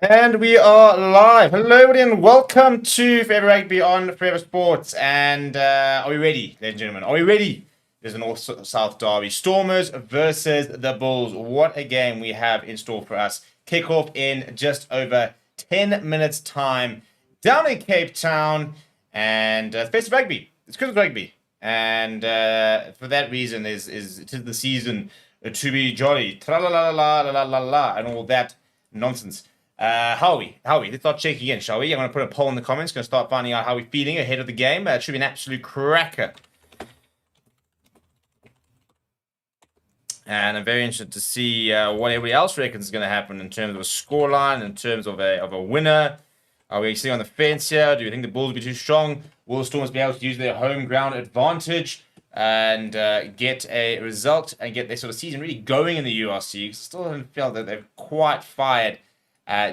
And we are live. Hello, everybody, and welcome to Forever Rugby on Forever Sports. And are we ready, ladies and gentlemen? Are we ready? There's a North-South derby. Stormers versus the Bulls. What a game we have in store for us. Kickoff in just over 10 minutes' time down in Cape Town. And Festive Rugby. It's Christmas Rugby. And for that reason, it is the season to be jolly. Tra-la-la-la-la-la-la-la, and all that nonsense. How are we? Let's start checking in, shall we? I'm going to put a poll in the comments. Going to start finding out how we're feeling ahead of the game. It should be an absolute cracker. And I'm very interested to see what everybody else reckons is going to happen in terms of a scoreline, in terms of a winner. Are we sitting on the fence here? Do you think the Bulls will be too strong? Will the Stormers be able to use their home ground advantage and get a result and get their sort of season really going in the URC? Because I still don't feel that they've quite fired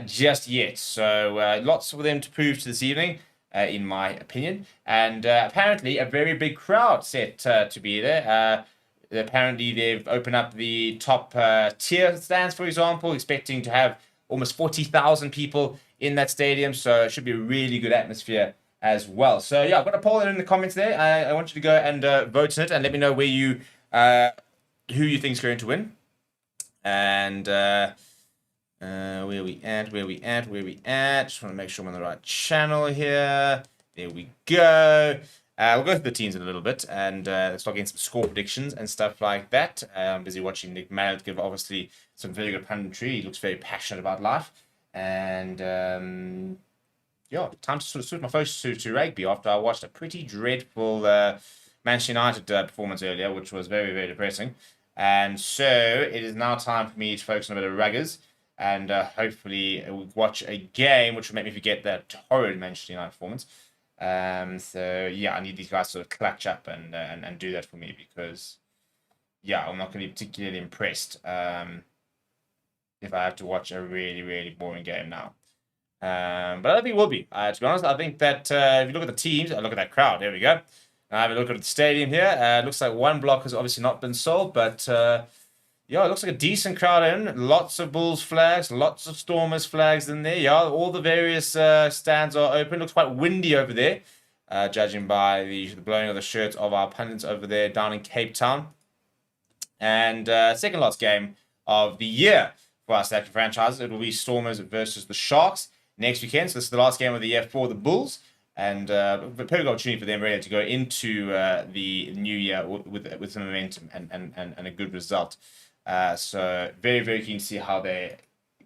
just yet. So lots for them to prove to this evening, in my opinion. And apparently a very big crowd set to be there. Apparently they've opened up the top tier stands, for example, expecting to have almost 40,000 people in that stadium. So it should be a really good atmosphere as well. So yeah, I've got a poll in the comments there. I want you to go and vote in it and let me know where you who you think is going to win. And where we at? Just want to make sure I'm on the right channel here. There we go. We'll go through the teams in a little bit and let's start getting some score predictions and stuff like that. I'm busy watching Nick Mallet give obviously some very good punditry. He looks very passionate about life. And yeah, time to sort of switch my focus to rugby after I watched a pretty dreadful Manchester United performance earlier, which was very, very depressing. And so it is now time for me to focus on a bit of ruggers and hopefully watch a game which will make me forget that horrid Manchester United performance. So yeah, I need these guys to sort of clutch up and do that for me because yeah, I'm not going to be particularly impressed if I have to watch a really, really boring game now. But I don't think it will be. To be honest, I think that if you look at the teams, look at that crowd. There we go. I have a look at the stadium here. It looks like one block has obviously not been sold, but yeah, it looks like a decent crowd in. Lots of Bulls flags, lots of Stormers flags in there. Yeah, all the various stands are open. Looks quite windy over there, judging by the blowing of the shirts of our pundits over there down in Cape Town. And second last game of the year for our South African franchises. It will be Stormers versus the Sharks next weekend. So this is the last game of the year for the Bulls. And a perfect opportunity for them really to go into the new year with some momentum and a good result. So very, very keen to see how they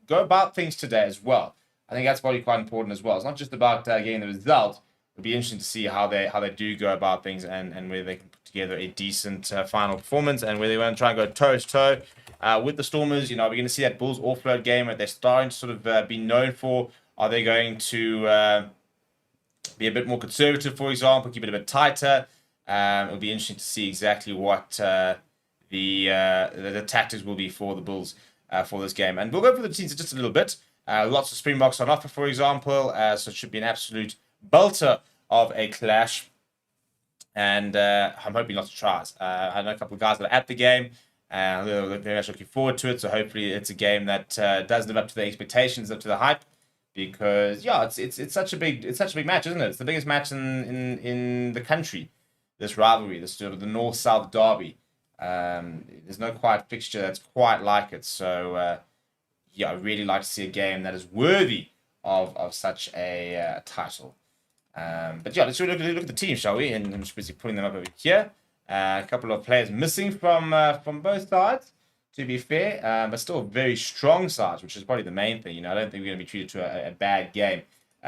go about things today as well. I think that's probably quite important as well. It's not just about getting the result. It'll be interesting to see how they do go about things and whether they can put together a decent final performance and whether they want to try and go toe to toe with the Stormers. You know, we're going to see that Bulls offload game that they're starting to sort of be known for. Are they going to be a bit more conservative, for example, keep it a bit tighter? It'll be interesting to see exactly what the tactics will be for the Bulls for this game. And we'll go through the teams just a little bit. Lots of Springboks on offer, for example. So it should be an absolute belter of a clash. And I'm hoping lots of tries. I know a couple of guys that are at the game. They're very much looking forward to it. So hopefully it's a game that does live up to the expectations, up to the hype. Because yeah, it's such a big match, isn't it? It's the biggest match in the country. This rivalry, this sort of the North-South derby. There's no quite fixture that's quite like it. So yeah, I'd really like to see a game that is worthy of such a title. But yeah, let's look at the team, shall we? And I'm just busy putting them up over here. A couple of players missing from both sides, to be fair, but still very strong sides, which is probably the main thing. You know, I don't think we're going to be treated to a bad game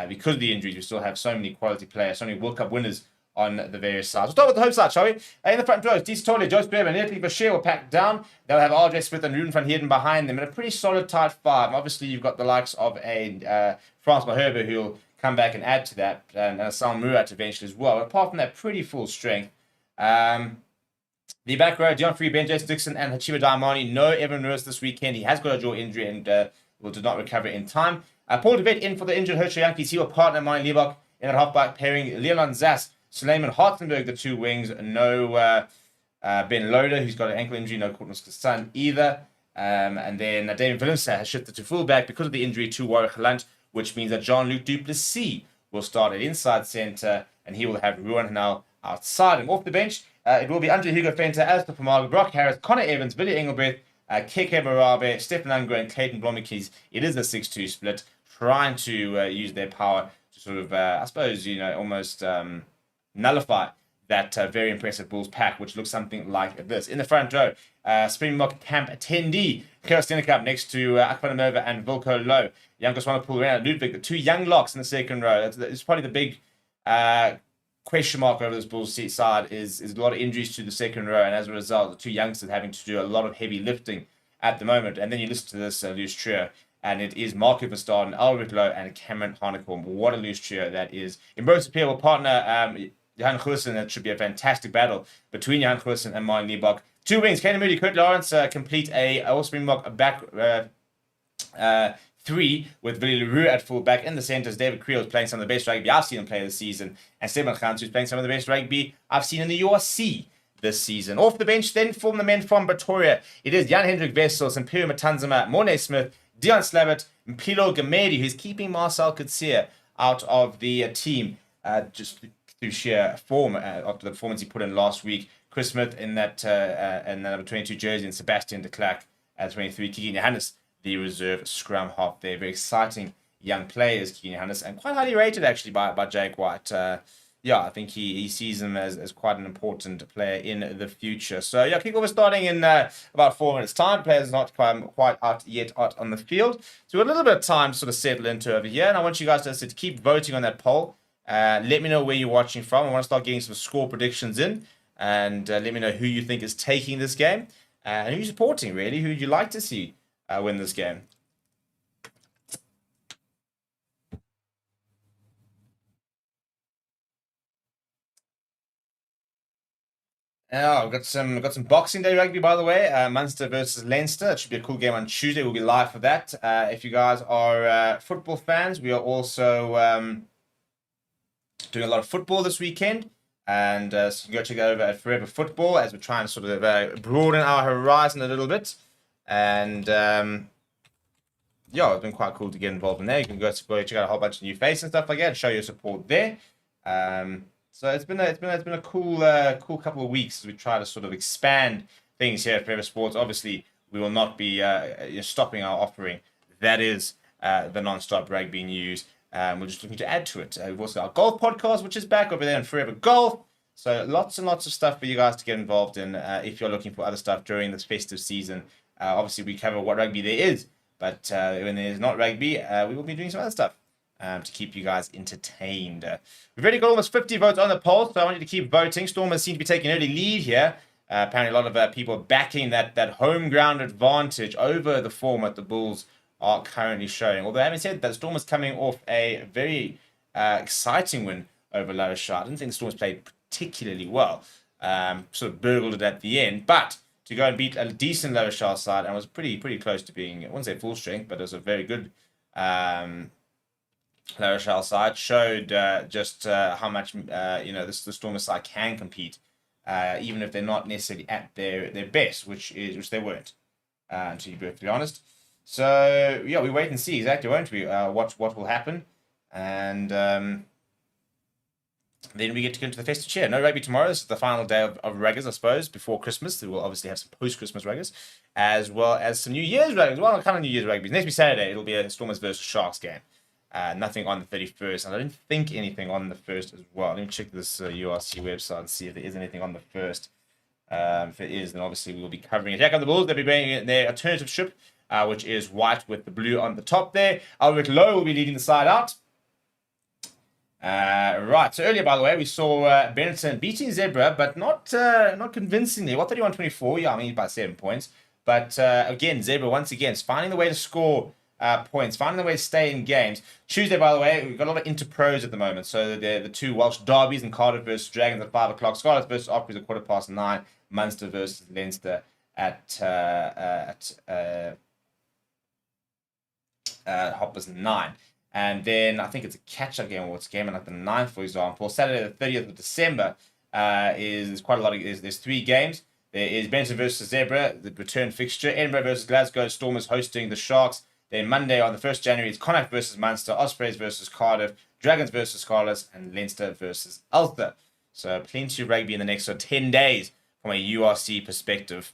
because of the injuries. We still have so many quality players, so many World Cup winners on the various sides. We'll start with the home side, shall we? In the front rows, Dees Tolle, Joyce Berber, and Italy Bashir will pack down. They'll have RJ Smith and Ruben van Heerden behind them in a pretty solid tight five. Obviously, you've got the likes of a Frans Maherbe who'll come back and add to that, and Sam Murat eventually as well. But apart from that, pretty full strength. The back row, Dion Free, Ben Jason Dixon, and Hachiba Daimani. No Evan Lewis this weekend. He has got a jaw injury and did not recover in time. Paul de Vet in for the injured Herschel Yankees. He will partner Mine Liebach in that halfback pairing. Leon Zas, Suleiman Hartenberg, the two wings. No Ben Loader, who's got an ankle injury. No Courtney Kassan either. And then David Willemse has shifted to fullback because of the injury to Watchalong, which means that Jean-Luc Duplessis will start at inside centre, and he will have Ruan now outside him. Off the bench, it will be Andre Hugo Fenter, Alistair Pomalo, Brock Harris, Connor Evans, Billy Engelbreth, Keke Marabe, Stefan Unger, and Clayton Blomikis. It is a 6-2 split, trying to use their power to sort of, I suppose, almost nullify that very impressive Bulls pack, which looks something like this. In the front row, Springbok camp attendee, Kara Stennekamp next to Akvanamova and Wilco Low. Janko Swanepoel, Renan Ludwig, the two young locks in the second row. It's probably the big question mark over this Bulls side is a lot of injuries to the second row, and as a result, the two youngsters having to do a lot of heavy lifting at the moment. And then you listen to this loose trio, and it is Marco Verstappen, Albert Low, and Cameron Hanekom. What a loose trio that is. In Bruce Appeal will partner Johan Goosen. That should be a fantastic battle between Johan Goosen and Martin Liebach. Two wings, Kane Moody, Kurt Lawrence complete a All-Springbok back three with Willie Leroux at fullback. In the centres, David Creel is playing some of the best rugby I've seen him play this season, and Stefan Gans, who's playing some of the best rugby I've seen in the URC this season. Off the bench, then, from the men from Pretoria, it is Jan-Hendrik Wessels, Imperial Matanzima, Mornay Smith, Dion Slavitt, Mpilo Gamedi, who's keeping Marcel Coetzee out of the team just through sheer form after the performance he put in last week. Chris Smith in that number 22 jersey, and Sebastian de Klerk at 23. Kiki Johannes, the reserve scrum half there. Very exciting young players, Kiki Johannes, and quite highly rated actually by Jake White. I think he sees him as quite an important player in the future. So kickoff is starting in about 4 minutes time. Players not quite out on the field. So we've got a little bit of time to sort of settle into over here, and I want you guys to keep voting on that poll. Let me know where you're watching from. I want to start getting some score predictions in. And let me know who you think is taking this game and who you're supporting, really, who you'd like to see win this game. We've got some Boxing Day rugby, by the way. Munster versus Leinster. It should be a cool game on Tuesday. We'll be live for that. If you guys are football fans, we are also doing a lot of football this weekend. And so you can go check that over at Forever Football as we're trying to sort of broaden our horizon a little bit. And it's been quite cool to get involved in there. You can go check out a whole bunch of new faces and stuff like that and show your support there. So it's been a cool couple of weeks as we try to sort of expand things here at Forever Sports. Obviously, we will not be stopping our offering. That is the non-stop rugby news. We're just looking to add to it. We've also got our golf podcast, which is back over there on Forever Golf. So lots and lots of stuff for you guys to get involved in if you're looking for other stuff during this festive season. Obviously, we cover what rugby there is, but when there's not rugby, we will be doing some other stuff to keep you guys entertained. We've already got almost 50 votes on the poll, so I want you to keep voting. Stormers seem to be taking an early lead here. Apparently, a lot of people backing that home ground advantage over the form that the Bulls are currently showing. Although having said that, Stormers coming off a very exciting win over La Rochelle. I didn't think the Stormers played particularly well. Sort of burgled it at the end, but to go and beat a decent La Rochelle side and was pretty close to being, I wouldn't say full strength, but it was a very good La Rochelle side. Showed just how much the Stormers side can compete, even if they're not necessarily at their best, which they weren't, to be perfectly honest. So we wait and see exactly, won't we? What will happen, and then we get to go into the festive chair. No rugby tomorrow. This is the final day of ruggers, I suppose, before Christmas. We will obviously have some post-Christmas ruggers, as well as some New Year's ruggers. Well, kind of New Year's rugby. Next week Saturday, it'll be a Stormers versus Sharks game. Nothing on the 31st, and I don't think anything on the 1st as well. Let me check this URC website and see if there is anything on the 1st. If there is, then obviously we will be covering it. Here come the Bulls. They'll be bringing their alternative ship, which is white with the blue on the top there. Albert Lowe will be leading the side out. Right, so earlier, by the way, we saw Benetton beating Zebra, but not convincingly. 31-24, I mean, by 7 points. But again, Zebra, once again, is finding the way to score points, finding the way to stay in games. Tuesday, by the way, we've got a lot of interpros at the moment. So the two Welsh derbies and Cardiff versus Dragons at 5 o'clock. Scarlets versus Ospreys at 9:15. Munster versus Leinster at Hoppers 9. And then I think it's a catch-up game, or it's a game on like the 9th, for example. Saturday, the 30th of December, is quite a lot of. There's 3 games. There is Benton versus Zebra, the return fixture. Edinburgh versus Glasgow, Stormers hosting the Sharks. Then Monday on the 1st January, it's Connacht versus Munster, Ospreys versus Cardiff, Dragons versus Scarlets, and Leinster versus Ulster. So plenty of rugby in the next 10 days from a URC perspective.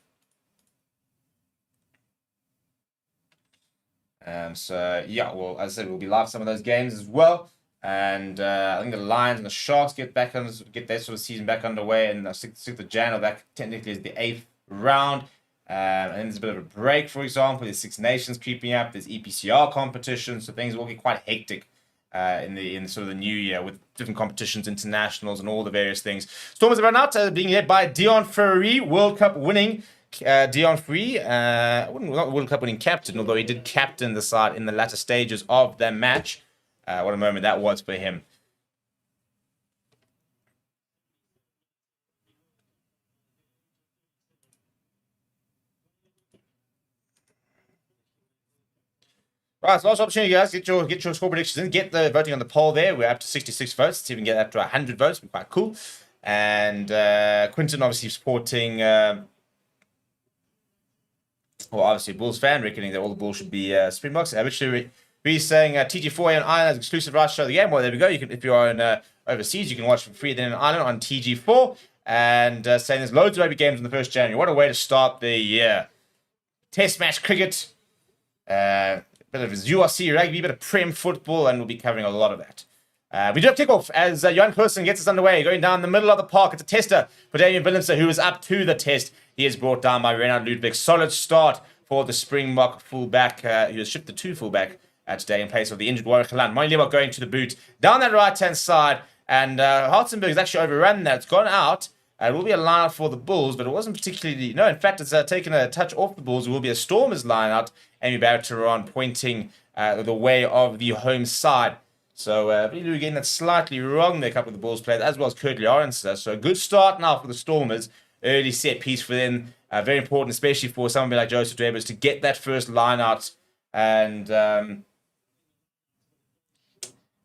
So yeah, well, as I said, we'll be live some of those games as well. And I think the Lions and the Sharks get their sort of season back underway, and the 6th of January, that technically is the 8th round. And then there's a bit of a break, for example. There's Six Nations creeping up. There's EPCR competition, so things will get quite hectic in sort of the new year with different competitions, internationals, and all the various things. Stormers have run out, being led by Dion Ferrari, World Cup winning. Dion Free, not World Cup winning captain, although he did captain the side in the latter stages of the match. What a moment that was for him. Right, so last opportunity, guys. Get your score predictions in. Get the voting on the poll there. We're up to 66 votes. Let's see if we can get up to 100 votes. It'd be quite cool. And Quinton obviously supporting... well, obviously a Bulls fan, reckoning that all the Bulls should be Springboks. Richard Rees saying TG4 on Ireland has exclusive rights to show the game. Well, there we go. You can, if you're on overseas, you can watch for free then in Ireland on TG4. And saying there's loads of rugby games on the 1st January. What a way to start the year. Test match cricket. Bit of URC rugby, bit of Prem football, and we'll be covering a lot of that. We do have kickoff as Jan Persson gets us underway, going down the middle of the park. It's a tester for Damien Willemse, who is up to the test. He is brought down by Renard Ludwig. Solid start for the Springbok fullback. He was shipped to 2 fullback today in place of the injured Watchalong. Moileba going to the boot down that right-hand side, and Hartzenberg has actually overrun that. It's gone out. It will be a line out for the Bulls, but it wasn't particularly... No, in fact, it's taken a touch off the Bulls. It will be a Stormers line out. Amy Barrett-Teron pointing the way of the home side. So, we're getting that slightly wrong there, a couple of the Bulls players, as well as Kurt Lawrence. So, a good start now for the Stormers. Early set piece for them. Very important, especially for someone like Joseph Drebers, to get that first line out. And,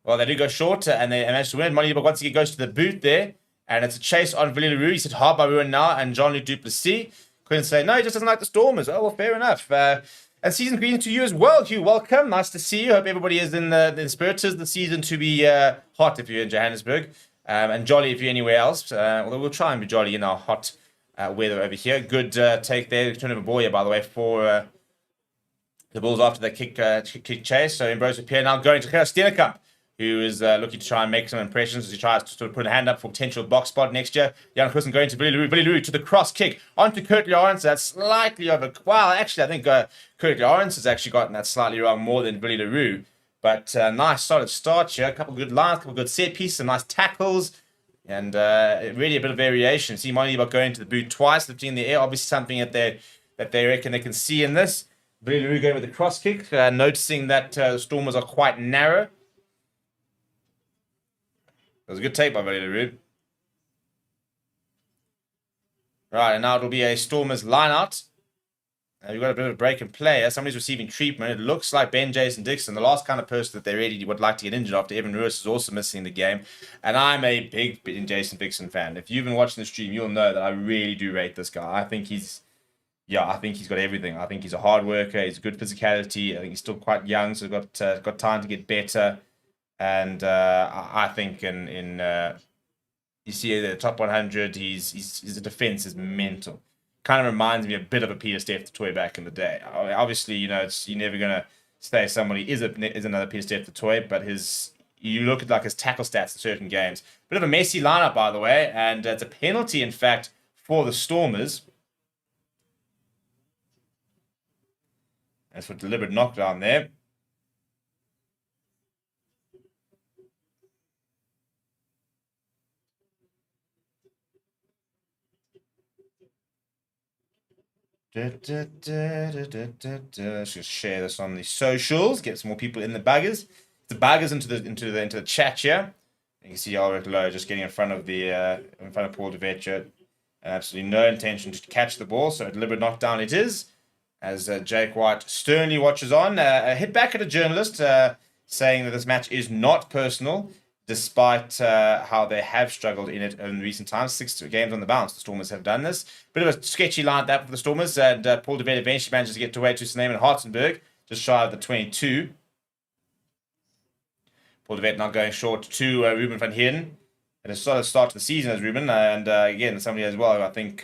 well, they do go short, and they manage to win. Moileba once again goes to the boot there. And it's a chase on Villiers Leroux. He said hard by Ruin now, and Jean-Luc Duplessis couldn't say, no, he just doesn't like the Stormers. Oh, well, fair enough. And season greetings to you as well, Hugh. Welcome. Nice to see you. Hope everybody is in the spirit of the season to be hot if you're in Johannesburg, and jolly if you're anywhere else. Although we'll try and be jolly in our hot weather over here. Good take there. Turn of a Boyer, by the way, for the Bulls after the kick chase. So Ambrose Pierre now going to Gerard Steenekamp, who is looking to try and make some impressions as he tries to sort of put a hand up for potential box spot next year. Jan Christen going to Villiers Leroux to the cross kick onto Kurt Lawrence. That's slightly over. Well, actually, I think Kurt Lawrence has actually gotten that slightly wrong more than Villiers Leroux. But nice solid start here. A couple good lines, a couple good set pieces, some nice tackles, and really a bit of variation. See Moileba going to the boot twice, lifting in the air. Obviously, something that they reckon they can see in this. Villiers Leroux going with the cross kick, noticing that Stormers are quite narrow. That was a good take by Villiers Leroux. Right, and now it'll be a Stormers line-out. We've got a bit of a break in play. Somebody's receiving treatment. It looks like Ben Jason Dixon, the last kind of person that they really would like to get injured after. Evan Lewis is also missing the game. And I'm a big Ben Jason Dixon fan. If you've been watching the stream, you'll know that I really do rate this guy. I think he's got everything. I think he's a hard worker. He's good physicality. I think he's still quite young, so he's got time to get better. And I think in you see the top 100, his defense is mental. Kind of reminds me a bit of a Peter Steph Toy back in the day. Obviously, you're never gonna say somebody is another Peter Steph Toy, but you look at like his tackle stats in certain games. Bit of a messy lineup, by the way, and it's a penalty, in fact, for the Stormers. That's for deliberate knockdown there. Let's just share this on the socials. Get some more people in the buggers. The buggers into the chat here. You can see Albert Lowe just getting in front of Paul de Vetcher. Absolutely no intention to catch the ball, so a deliberate knockdown it is. As Jake White sternly watches on, a hit back at a journalist saying that this match is not personal. despite how they have struggled in it in recent times. 6 games on the bounce, the Stormers have done this. Bit of a sketchy line that for the Stormers, and Paul de Vet eventually manages to get away to Sneem and Hartzenberg, just shy of the 22. Paul de Vet now going short to Ruben van Heerden. And a solid start to the season as Ruben, and again, somebody as well who I think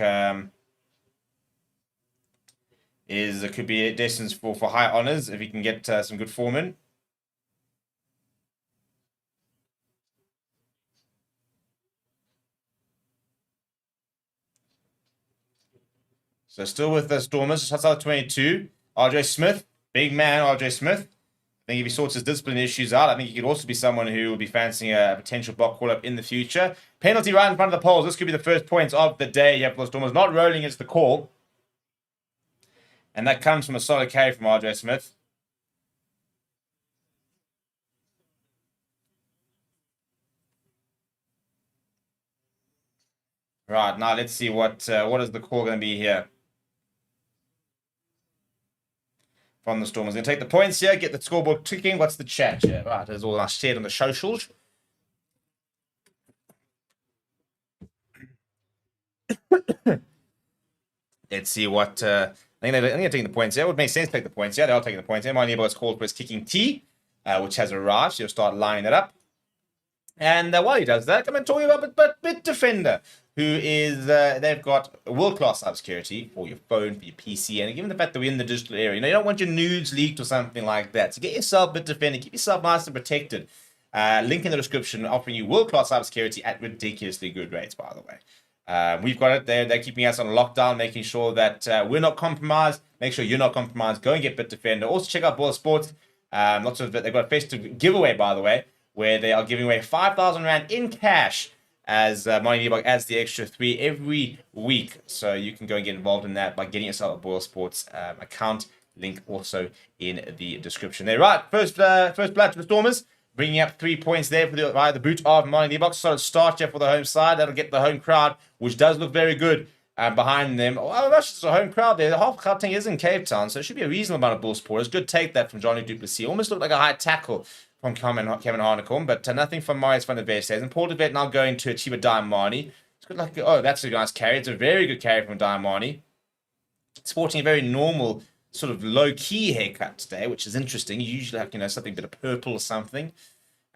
could be destined for high honours if he can get some good form in. So still with the Stormers, just outside 22. RJ Smith, big man, RJ Smith. I think if he sorts his discipline issues out, I think he could also be someone who will be fancying a potential block call-up in the future. Penalty right in front of the poles. This could be the first points of the day here for the Stormers. Not rolling is the call. And that comes from a solid carry from RJ Smith. Right, now let's see what is the call going to be here from the Stormers. Going to take the points here, get the scoreboard ticking. What's the chat here? Right, there's all I shared on the socials. Let's see what... I think they're taking the points here. It would make sense to take the points here. They are taking the points here. My neighbor is called for his kicking tee, which has arrived. So you'll start lining it up. And while he does that, I'm talking about Bit Defender, who is, they've got world-class cybersecurity for your phone, for your PC, and given the fact that we're in the digital area, you don't want your nudes leaked or something like that. So get yourself Bit Defender, keep yourself nice and protected. Link in the description, offering you world-class cybersecurity at ridiculously good rates, by the way. We've got it there. They're keeping us on lockdown, making sure that we're not compromised. Make sure you're not compromised. Go and get Bit Defender. Also, check out BOYLESPORTS. They've got a festive giveaway, by the way, where they are giving away 5,000 Rand in cash as Money Debug adds the extra 3 every week. So you can go and get involved in that by getting yourself a BOYLESPORTS account. Link also in the description there. Right, first blood to the Stormers. Bringing up 3 points there via the boot of Money Debug. Solid start here for the home side. That'll get the home crowd, which does look very good behind them. Oh, that's just a home crowd there. The half Gauteng is in Cape Town, so it should be a reasonable amount of Bull supporters. Good take that from Johnny du Plessis. Almost looked like a high tackle from Kevin Harnekom, but nothing from Marius van der Vet. And Paul de Vet now going to achieve a Diamani. It's good, like, oh, that's a nice carry. It's a very good carry from Diamani. Sporting a very normal, sort of low-key haircut today, which is interesting. You usually have, something a bit of purple or something.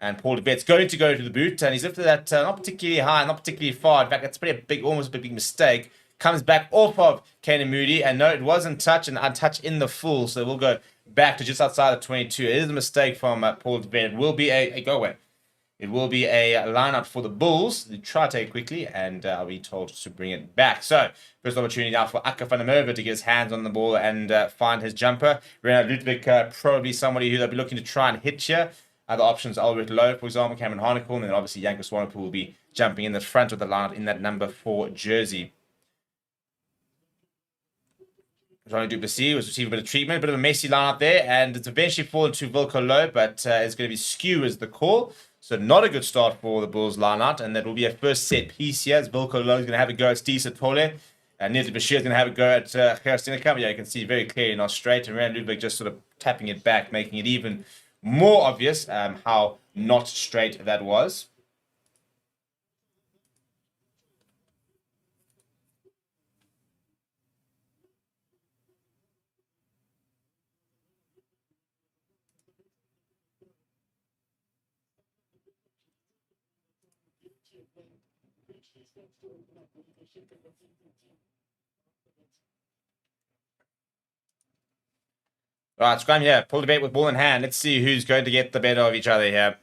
And Paul de Vet's going to go to the boot, and he's lifted that not particularly high, not particularly far. In fact, that's almost a big mistake. Comes back off of Kane Moody, and no, it wasn't touch and untouched in the full, so we'll go back to just outside of 22. It is a mistake from Paul de Vet. It will be a go away. It will be a lineup for the Bulls. They try to take it quickly, and I'll be told to bring it back. So, first opportunity now for Akka van der Merwe to get his hands on the ball and find his jumper. Renard Ludwig, probably somebody who they'll be looking to try and hit here. Other options, Albert Lowe, for example, Cameron Harnekom, and then obviously Janko Swanepoel will be jumping in the front of the lineup in that number 4 jersey. Johnny du Plessis was receiving a bit of treatment, a bit of a messy lineup there, and it's eventually fallen to Wilco Lowe, but it's going to be skew as the call. So not a good start for the Bulls lineup, and that will be a first set piece here as Wilco Lowe is going to have a go at Steve Satole. And Nidli Bashir is going to have a go at Gerst Inekam. Yeah, you can see very clearly not straight, and Rand Ludwig just sort of tapping it back, making it even more obvious how not straight that was. Right, scrum here. Pull debate with ball in hand. Let's see who's going to get the better of each other here.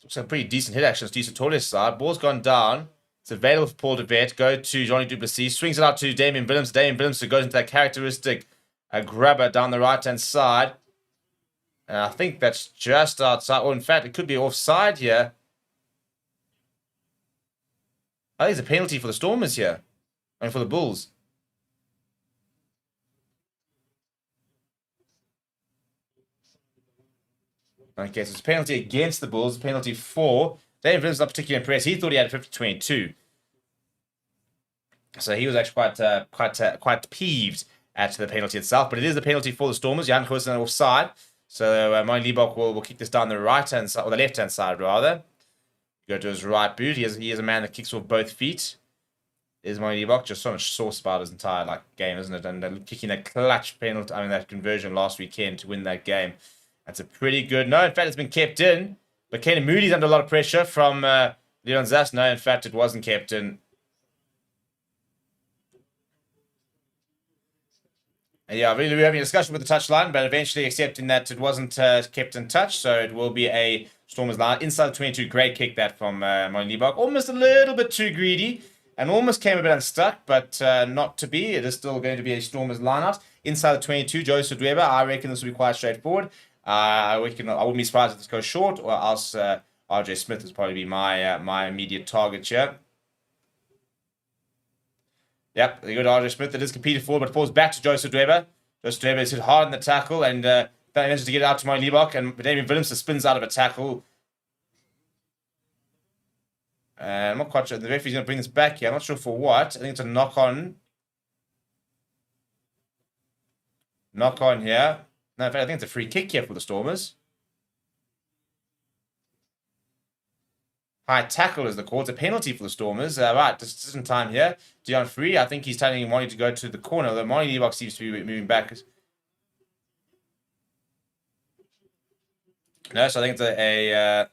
Some pretty decent hit actions. Decent tallest side. Ball's gone down. It's available for Paul de Vet. Go to Johnny du Plessis. Swings it out to Damien Willems. Damien Willems goes into that characteristic grabber down the right-hand side. And I think that's just outside. Or in fact, it could be offside here. I think it's a penalty for the Stormers here. I mean, for the Bulls. Okay, so it's a penalty against the Bulls. Penalty for... David Williams not particularly impressed. He thought he had 50-22. So he was actually quite peeved at the penalty itself. But it is a penalty for the Stormers. Jan Goosen offside. So Moin Liebach will kick this down the right-hand side, or the left-hand side, rather. Go to his right boot. He is a man that kicks with both feet. Is Moin Liebach. Just so much sauce about his entire game, isn't it? And kicking that clutch penalty, that conversion last weekend to win that game. That's a pretty good... No, in fact, it's been kept in. But Kane Moody's under a lot of pressure from Leon Zas. No, in fact, it wasn't kept in. And yeah, really, we're having a discussion with the touchline, but eventually accepting that it wasn't kept in touch, so it will be a Stormers line. Inside the 22, great kick that from Moin Liebach. Almost a little bit too greedy, and almost came a bit unstuck, but not to be. It is still going to be a Stormers line-out. Inside the 22, Joseph Dweber. I reckon this will be quite straightforward. I wouldn't be surprised if this goes short, or else RJ Smith will probably be my immediate target here. Yep, they go to RJ Smith. It is competed for, but falls back to Joseph Dweber. Joseph Dweber is hit hard in the tackle, and manages to get it out to Moin Liebach, and Damian Willemse spins out of a tackle. I'm not quite sure. The referee's going to bring this back here. I'm not sure for what. I think it's a knock-on. Knock-on here. No, in fact, I think it's a free kick here for the Stormers. High tackle is the call. It's a penalty for the Stormers. Right, decision time here. Dion Free, I think he's telling Moin to go to the corner, although Moin Liebach seems to be moving back. No, so I think it's a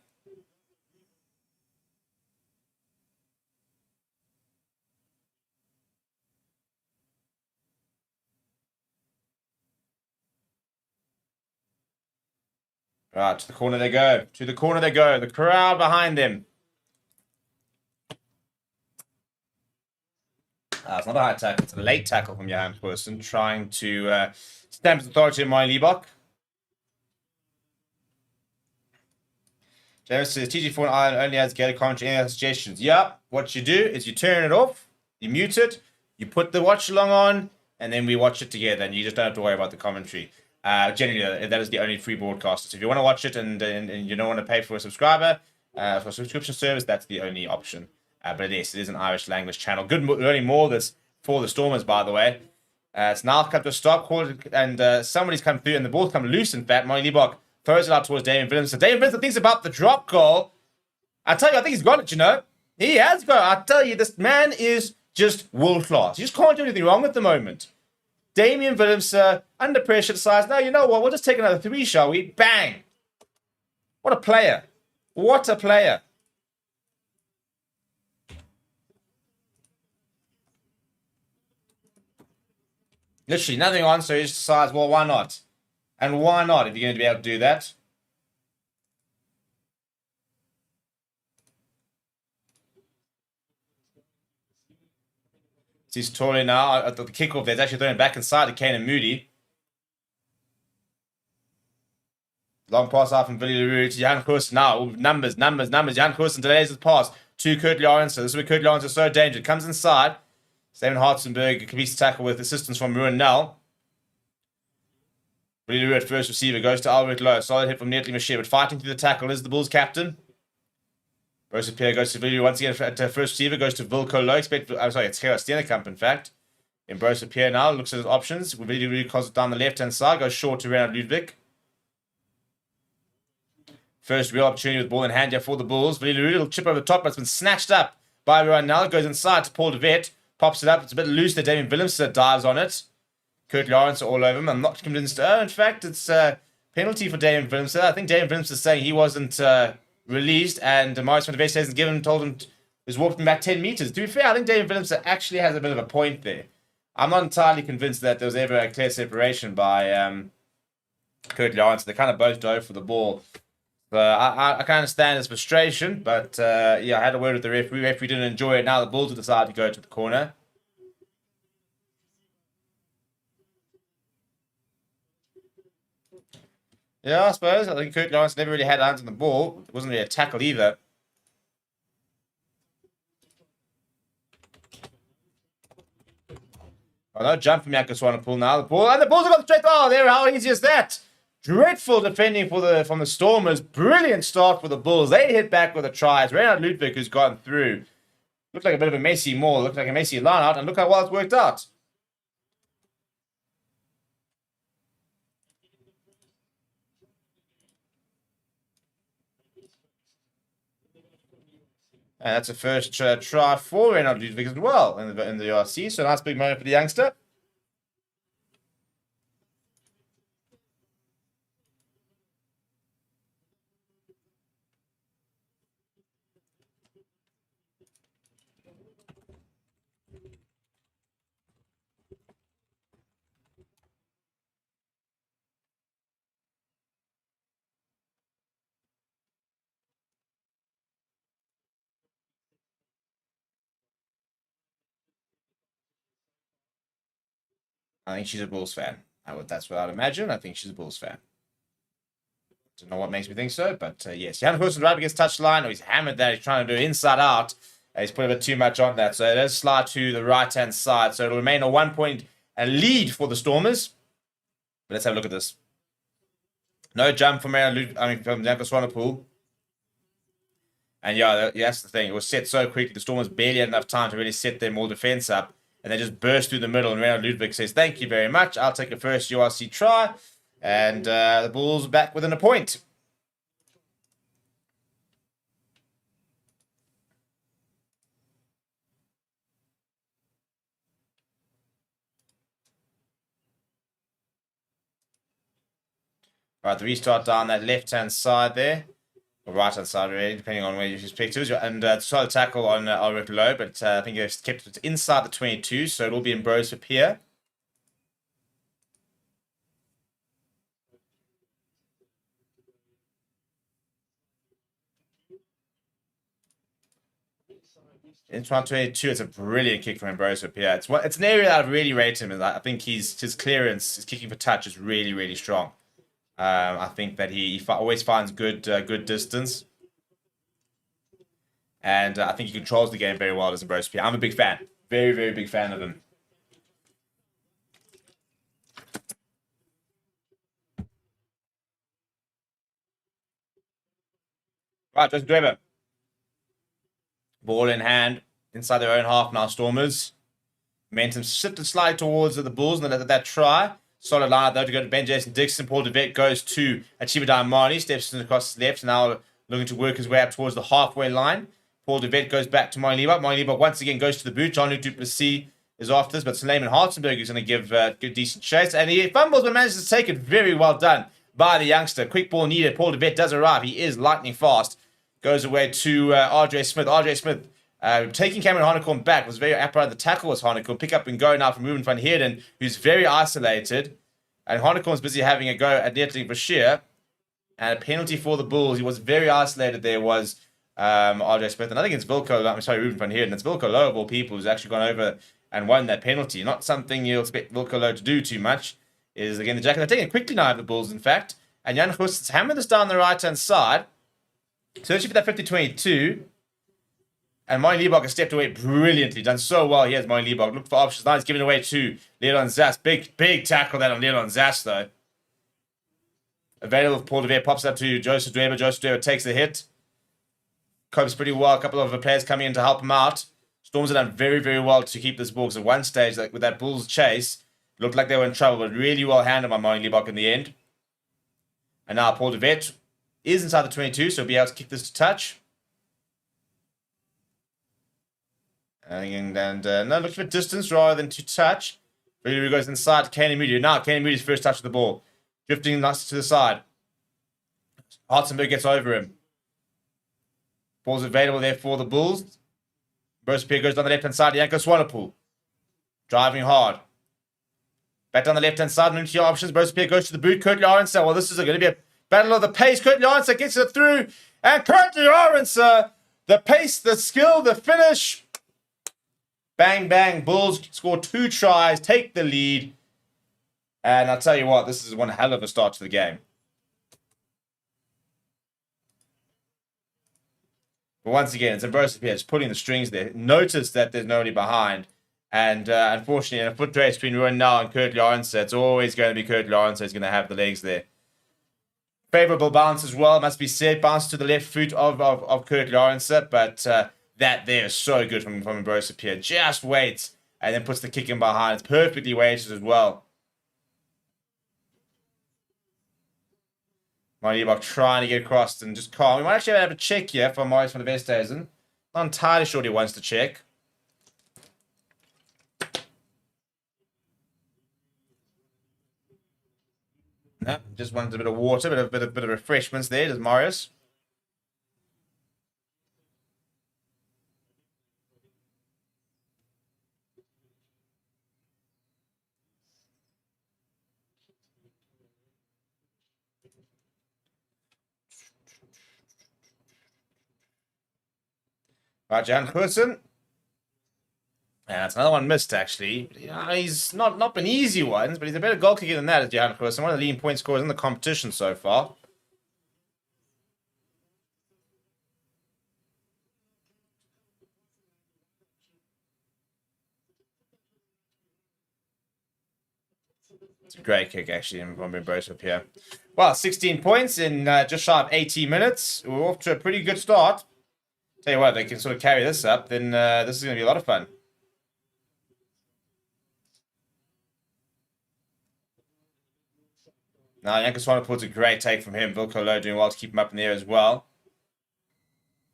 right, to the corner they go. To the corner they go. The crowd behind them. It's not a high tackle. It's a late tackle from Johan Goosen, trying to stamp his authority on Moin Liebach. James says, TG4 Ireland only has Gator commentary. Any suggestions? Yeah, what you do is you turn it off, you mute it, you put the watch-along on, and then we watch it together, and you just don't have to worry about the commentary. Generally, that is the only free broadcaster. So if you want to watch it and you don't want to pay for a subscriber, for a subscription service, that's the only option. But yes, it is an Irish language channel. Good learning more this for the Stormers, by the way. It's now come to a stop call, and somebody's come through, and the ball's come loose, in fact. Moin Liebach throws it out towards Damian Willemse. So Damian Willemse thinks about the drop goal. I tell you, I think he's got it, you know. He has got it. I tell you, this man is just world class. He just can't do anything wrong at the moment. Damian Willemse, under pressure, decides, no, you know what? We'll just take another 3, shall we? Bang! What a player. What a player. Literally nothing on, so he just decides, well, why not? And why not if you're going to be able to do that? He's totally now at the kickoff. There's actually throwing back inside to Kane Moody. Long pass out from Billy LaRue to Jan Goosen. Now, numbers. Jan Goosen delays his pass to Kurt Lawrence. This is where Kurt Lawrence is so dangerous. Comes inside. Steven Hartzenberg completes the tackle with assistance from Ruan Nell. Billy LaRue at first receiver goes to Albert Lowe. Solid hit from Netley Mashiach, but fighting through the tackle is the Bulls captain. Rosa Pierre goes to Billy LaRue once again at first receiver, goes to Wilco Lowe. It's Gerard Steenekamp, in fact. And Rosa Pierre now looks at his options. Billy LaRue calls it down the left-hand side, goes short to Renard Ludwig. First real opportunity with ball in hand here for the Bulls. Billy LaRue will chip over the top, but it's been snatched up by Ruan Nell. Goes inside to Paul de Vet. Pops it up. It's a bit loose there. Damian Willemse dives on it. Kurt Lawrence all over him. I'm not convinced. In fact, it's a penalty for Damian Willemse. I think Damian Willemse is saying he wasn't released, and Maurice van der West hasn't told him, he's walked him back 10 meters. To be fair, I think Damian Willemse actually has a bit of a point there. I'm not entirely convinced that there was ever a clear separation by Kurt Lawrence. They kind of both dove for the ball. I can understand his frustration, but yeah, I had a word with the referee. The referee didn't enjoy it. Now the Bulls will decide to go to the corner. Yeah, I suppose. I think Kurt Lawrence never really had hands on the ball. It wasn't really a tackle either. Oh, no jump from Jaco Swanepoel now. The Bulls have got straight. Oh, there, how easy is that? Dreadful defending from the Stormers. Brilliant start for the Bulls. They hit back with the tries. Renard Ludwig, who's gone through. Looked like a bit of a messy maul, looked like a messy line out, and look how well it's worked out. And that's a first try for Reynald Ludwig as well in the URC. So nice big moment for the youngster. I think she's a Bulls fan. That's what I'd imagine. I think she's a Bulls fan. Don't know what makes me think so, but yes. Jan Hurston right against touchline. He's hammered that. He's trying to do inside out. He's put a bit too much on that. So it does slide to the right-hand side. So it'll remain a 1 point lead for the Stormers. But let's have a look at this. No jump from Janko Swanepoel. And yeah, that's the thing. It was set so quickly. The Stormers barely had enough time to really set their more defense up. And they just burst through the middle. And Reynald Ludwig says, thank you very much. I'll take a first URC try. And the Bulls back within a point. All right, the restart down that left-hand side there. Or right-hand side, really, depending on where you speak to. And solid tackle on Ulrich Low, but I think they've kept it inside the 22, so it will be in Bros for Pierre. In 22, it's a brilliant kick from Ambrose Pierre. It's an area that I've really rated him. I think his clearance, his kicking for touch is really, really strong. I think that he always finds good distance. And I think he controls the game very well as Ambrose Pierre. I'm a big fan. Very, very big fan of him. Right, Joseph Dweber. Ball in hand, inside their own half now, Stormers. Momentum shifted slightly towards the Bulls, and that try. Solid line though to go to Ben Jason Dixon. Paul DeVette goes to Achiba Daimani, steps across his left, now looking to work his way up towards the halfway line. Paul DeVette goes back to Marley Liebach. Marley Liebach once again goes to the boot. Jean-Luc Duplessis is after this, but Suleiman Hartenberg is going to give a good, decent chase. And he fumbles, but manages to take it. Very well done by the youngster. Quick ball needed. Paul DeVette does arrive. He is lightning fast. Goes away to RJ Smith. RJ Smith taking Cameron Hanekom back was very upright. The tackle was Hanekom. Pick up and go now from Ruben van Heerden, who's very isolated. And Hanekom's busy having a go at Netling Bashir. And a penalty for the Bulls. He was very isolated there, was RJ Smith. And I think it's Ruben van Heerden. It's Wilco Low of all people who's actually gone over and won that penalty. Not something you'll expect Wilco Low to do too much. Is again the jacket. They're taking it quickly now of the Bulls, in fact. And Jan Hust's hammered this down the right-hand side. Searching for that 50-22. And Martin Liebach has stepped away brilliantly. Done so well. Here's Martin Liebach. Look for options. Now he's giving away to Leon Zas. Big tackle that on Leon Zas, though. Available for Paul DeVere. Pops up to Joseph Dweber. Joseph Dweber takes the hit. Copes pretty well. A couple of players coming in to help him out. Storms have done very, very well to keep this ball. Because at one stage, like with that Bulls chase, it looked like they were in trouble. But really well handled by Martin Liebach in the end. And now Paul DeVere is inside the 22, so he'll be able to kick this to touch. And no, looking for distance rather than to touch. Really goes inside to Kane Moody. Now Kane Moody's first touch of the ball. Drifting nice to the side. Hartzenberg gets over him. Ball's available there for the Bulls. Bruce Pierre goes down the left-hand side. Janko Swanepoel. Driving hard. Back down the left-hand side. Into your options. Bruce Pierre goes to the boot. Kurt Lawrence. Well, this is going to be a battle of the pace. Kurt Lawrence gets it through. And Kurt Lawrence, the pace, the skill, the finish. Bang, bang. Bulls score 2 tries. Take the lead. And I'll tell you what, this is one hell of a start to the game. But once again, it's Ambrose Pierre just pulling the strings there. Notice that there's nobody behind. And unfortunately, in a foot race between Ruan Now and Kurt Lawrence, it's always going to be Kurt Lawrence who's going to have the legs there. Favorable bounce as well, must be said. Bounce to the left foot of Kurt Lawrence. But That there is so good from Ambrosio Pierre. Just waits and then puts the kick in behind. It's perfectly weighted as well. Liebach trying to get across and just calm. We might actually have a check here from Marius van der Westhuizen. Not entirely sure what he wants to check. No, just wanted a bit of water, bit of refreshments there, does Marius. Right, Jan Goosen. Yeah, it's another one missed, actually. He's not been easy ones, but he's a better goal kicker than that, as Jan Goosen. One of the leading point scorers in the competition so far. It's a great kick, actually, from Ambrosio Pierre. Well, 16 points in just shy of 18 minutes. We're off to a pretty good start. Tell you what, they can sort of carry this up, then this is going to be a lot of fun. Now, Janko Swanepoel's a great take from him. Vilko Low doing well to keep him up in the air as well.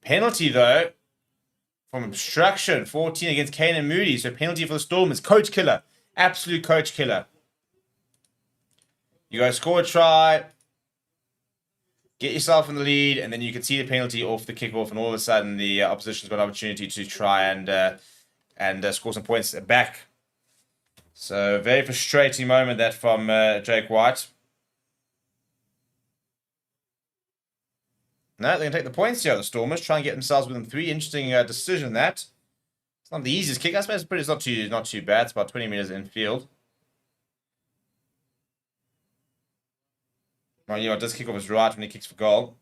Penalty, though, from obstruction. 14 against Kanan Moody. So penalty for the Stormers. Coach killer. Absolute coach killer. You go score a try, get yourself in the lead, and then you can see the penalty off the kickoff, and all of a sudden the opposition's got an opportunity to try and score some points back. So very frustrating moment that from Jake White. No, they're going to take the points here, the Stormers, try and get themselves within 3. Interesting decision that. It's not the easiest kick. I suppose it's not too bad. It's about 20 meters infield. Well, you know, it does kick off his right when he kicks for goal.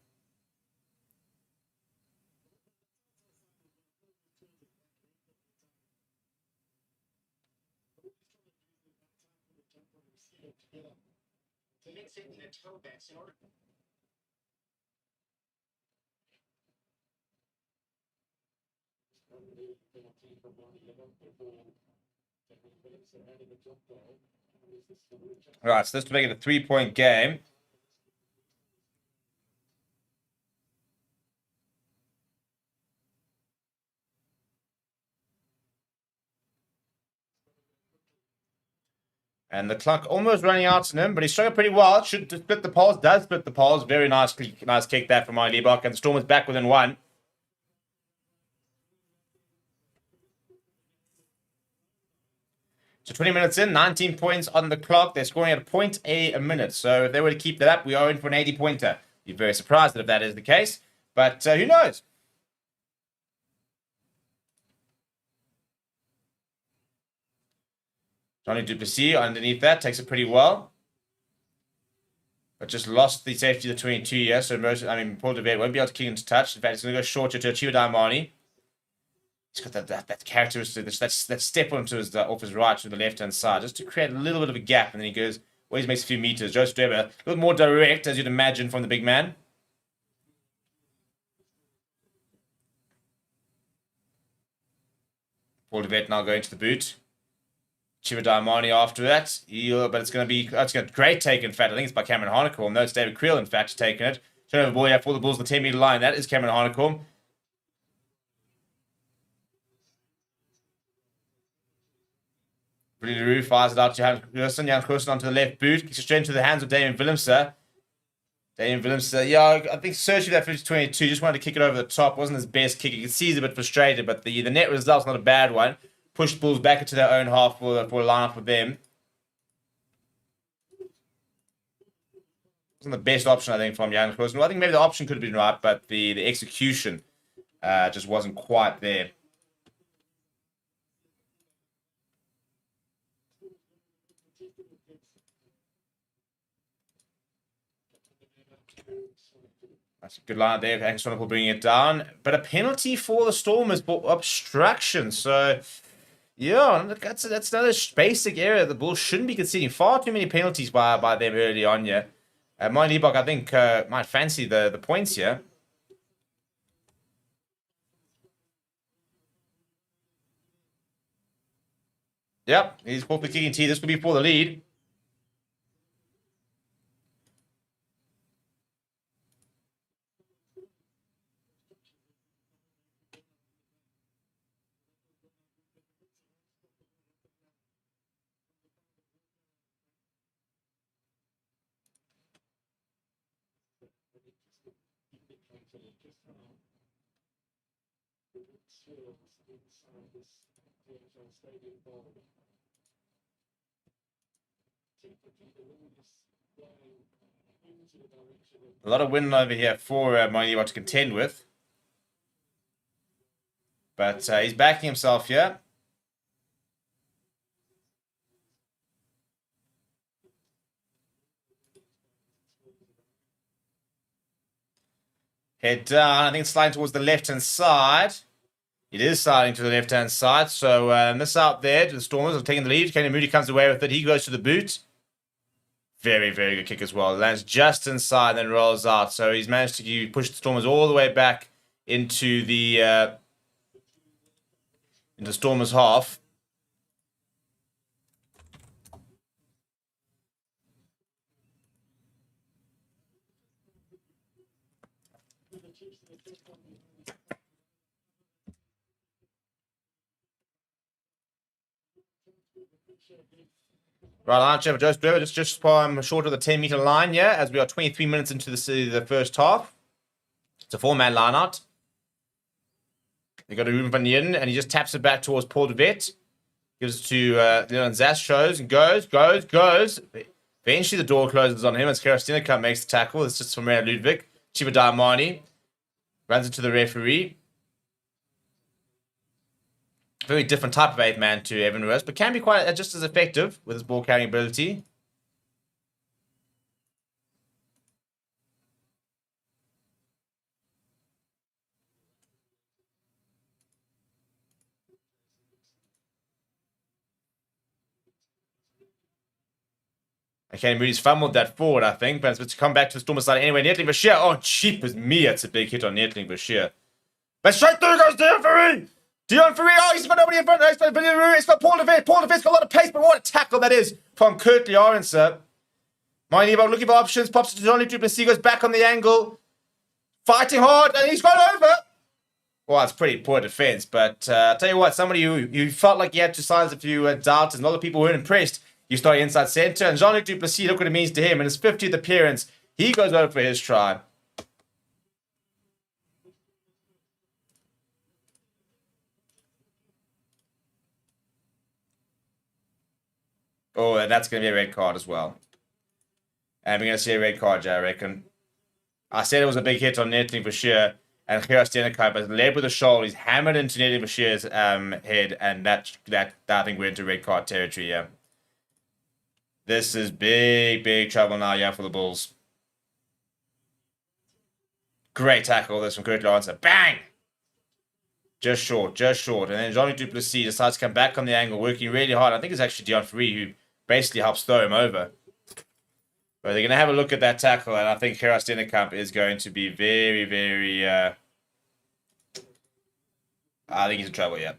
All right, so this to make it a 3-point game. And the clock almost running out on him, but he's struck it pretty well. Should split the poles, does split the poles. Very nice kick there from Marty Liebach, and the Stormers back within 1. So 20 minutes in, 19 points on the clock. They're scoring at a point a minute. So if they were to keep that up, we are in for an 80-pointer. You're very surprised if that is the case, but who knows? Johnny Duplessis underneath that takes it pretty well, but just lost the safety of the 22 here. So Paul de Vet won't be able to kick into touch. In fact, he's going to go shorter to Achiwa Daimani. He's got that characteristic, that step onto his off his right to the left hand side, just to create a little bit of a gap, and then he goes. Well, he makes a few meters. Joseph Weber, a little more direct, as you'd imagine, from the big man. Paul de Vet now going to the boot. Chiva Daimani after that. But it's going to be a great take, in fact. I think it's by Cameron Harnicorn. No, it's David Creel, in fact, taking it. Turnover ball here for the Bulls, the 10-meter line. That is Cameron Harnicorn. Billy LaRue fires it out to Jan Goosen. Jan Goosen onto the left boot. Kicks it straight into the hands of Damien Willemse. Damien Willemse, yeah, I think searching that 50-22, just wanted to kick it over the top. Wasn't his best kick. You can see he's a bit frustrated, but the net result's not a bad one. Pushed Bulls back into their own half for a line-up with them. Wasn't the best option, I think, from Jan Goosen. Well, I think maybe the option could have been right, but the execution just wasn't quite there. That's a good line there. Hanson will bring it down. But a penalty for the Stormers for obstruction. So, yeah, that's another basic area the Bulls shouldn't be conceding. Far too many penalties by them early on here. Martin Liebach, I think, might fancy the points here. Yep, he's probably kicking T. This could be for the lead. A lot of wind over here for Moini to contend with. But he's backing himself here. Head down. I think it's sliding towards the left-hand side. It is sliding to the left-hand side. So miss out there to the Stormers. Are taking the lead. Kenny Moody comes away with it. He goes to the boot. Very, very good kick as well. Lands just inside and then rolls out. So he's managed to push the Stormers all the way back into the Stormers' half. Right, Archer, just short of the 10-meter line here, as we are 23 minutes into the first half. It's a 4-man line out. They got a Ruben van Yen, and he just taps it back towards Paul de Vet. Gives it to Leon Zas, shows, and goes. Eventually, the door closes on him as Karastinaka makes the tackle. It's just from Raya Ludwig. Chiba Diamani runs into the referee. Very different type of 8-man to Evan Rose, but can be quite just as effective with his ball carrying ability. Okay, Moody's fumbled that forward, I think, but it's to come back to the Stormers side anyway. Nettling Bashir. Oh, cheap as me. It's a big hit on Nettling Bashir. But straight through goes Dion Ferry. Oh, he's got nobody in front. It's got Paul de Vet. Paul de Vet's got a lot of pace, but what a tackle that is from Kurt Lawrence. Mighty looking for options. Pops to Johnny Duplessis, goes back on the angle. Fighting hard, and he's gone over. Well, it's pretty poor defense, but I'll tell you what, somebody who felt like he had to silence a few doubts, and a lot of people weren't impressed. You start inside center, and Jean-Luc Duplessis, look what it means to him. In his 50th appearance, he goes over for his try. Oh, and that's going to be a red card as well. And we're going to see a red card, I reckon. I said it was a big hit on Nettling Bashir, and Gerard Stenenkamp, but led with the shoulder, he's hammered into Nettling Bashir's head, and that I think we're into red card territory, yeah. This is big trouble now, yeah, for the Bulls. Great tackle, this from Kurt Lawrence. Bang! Just short. And then Jean-Luc Duplessis decides to come back on the angle, working really hard. I think it's actually Dion Ferry who basically helps throw him over. But they're going to have a look at that tackle, and I think Gerard Stenenkamp is going to be very, I think he's in trouble, yeah.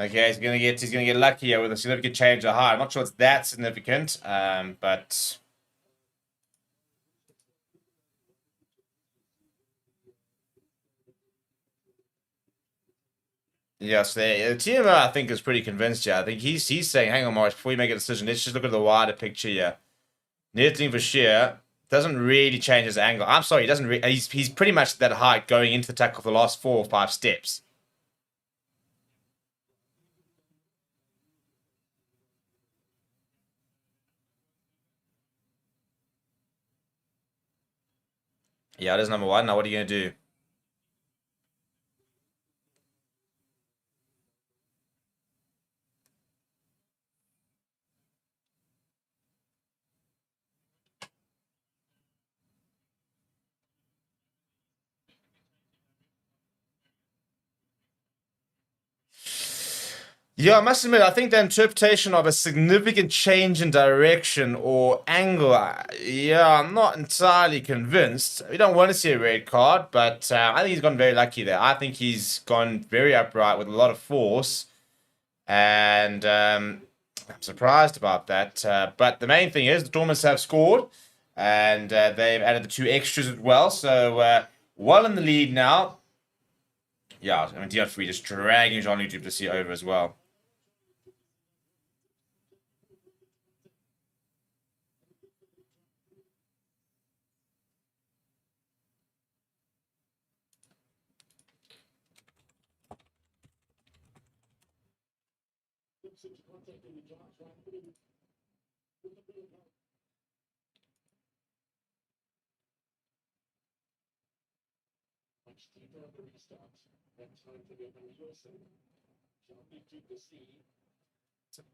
Okay, he's gonna get lucky here with a significant change of height. I'm not sure it's that significant, but yes, the team I think is pretty convinced here. I think he's saying, hang on, Morris, before you make a decision, let's just look at the wider picture here. Nettling Bashir doesn't really change his angle. I'm sorry, he doesn't. He's pretty much that height going into the tackle for the last 4 or 5 steps. Yeah, that is number 1. Now, what are you going to do? Yeah, I must admit, I think the interpretation of a significant change in direction or angle, yeah, I'm not entirely convinced. We don't want to see a red card, but I think he's gone very lucky there. I think he's gone very upright with a lot of force, and I'm surprised about that. But the main thing is the Stormers have scored, and they've added the 2 extras as well, so well in the lead now. Yeah, I mean, Dion Free just dragging Jean-Luc Duplessis over as well.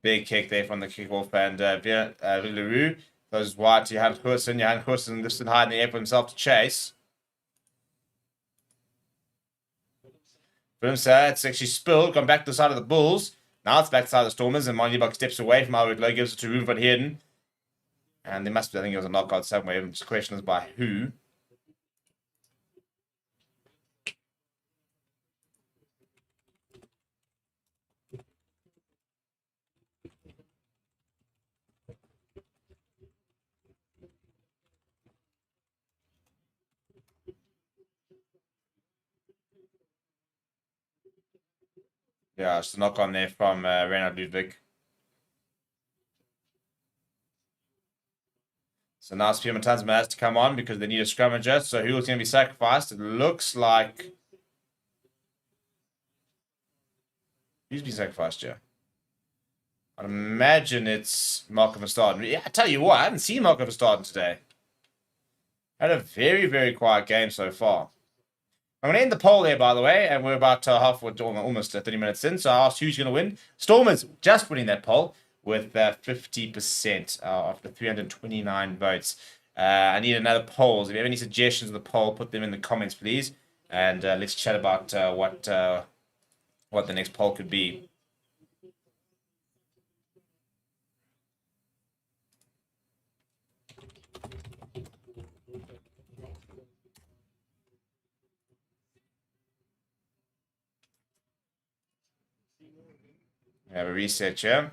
Big kick there from the kickoff, and Villaroo goes wide to Johan Hurson. Johan Hurson lifted high in the air for himself to chase. Brimsa, it's actually spilled, gone back to the side of the Bulls. Now it's back to the side of the Stormers, and Moneybuck steps away from Albert Low, gives it to Ruben van Heerden. And there must be, I think it was a knockout somewhere. The question is by who. Yeah, it's a knock on there from Reinhard Ludwig. So now Spearman Tansman has to come on because they need a scrummager. So who is going to be sacrificed? It looks like... Who's been sacrificed here? I'd imagine it's Marco Verstappen. Yeah, I tell you what, I haven't seen Marco Verstappen today. Had a very, very quiet game so far. I'm going to end the poll there, by the way, and we're about halfway, almost 30 minutes in. So I asked who's going to win. Stormers just winning that poll with 50% of the 329 votes. I need another poll. If you have any suggestions of the poll, put them in the comments, please. And let's chat about what the next poll could be. We have a reset here.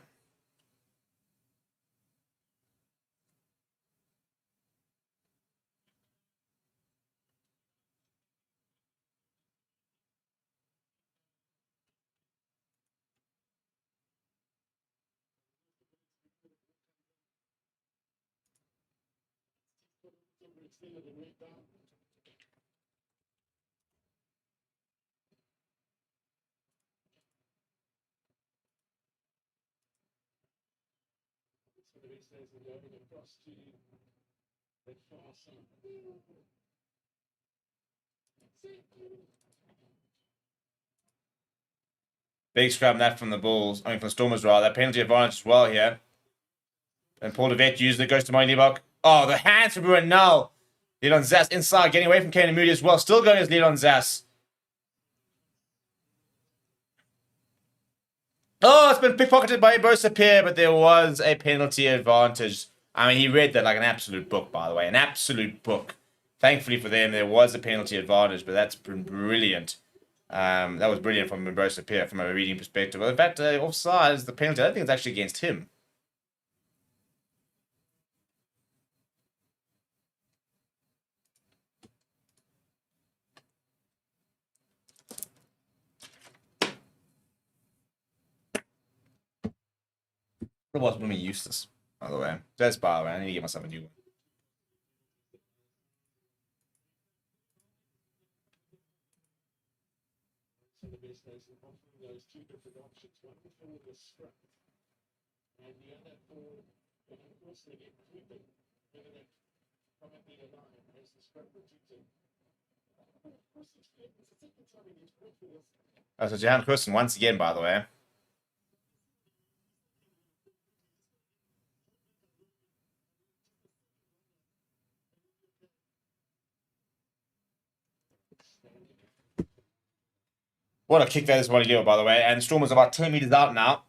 Big scrum that from the Bulls. I mean, from the Stormers, rather. Penalty advantage as well here. And Paul DeVette uses it, goes to Money Libok. Oh, the hands from Ruben Null. Leon Zass inside, getting away from Kane Moody as well. Still going as Leon Zass. Oh, it's been pickpocketed by Bosa Pierre, but there was a penalty advantage. I mean, he read that like an absolute book, by the way. An absolute book. Thankfully for them, there was a penalty advantage, but that's been brilliant. That was brilliant from Bosa Pierre from a reading perspective. In fact, offside is the penalty. I don't think it's actually against him. It was Blooming Eustace, by the way. That's by the way. I need to get myself a new one. Oh, so Johan Hurson once again, by the way. What a kick that is, Watchalong, by the way. And the Stormers about 10 meters out now.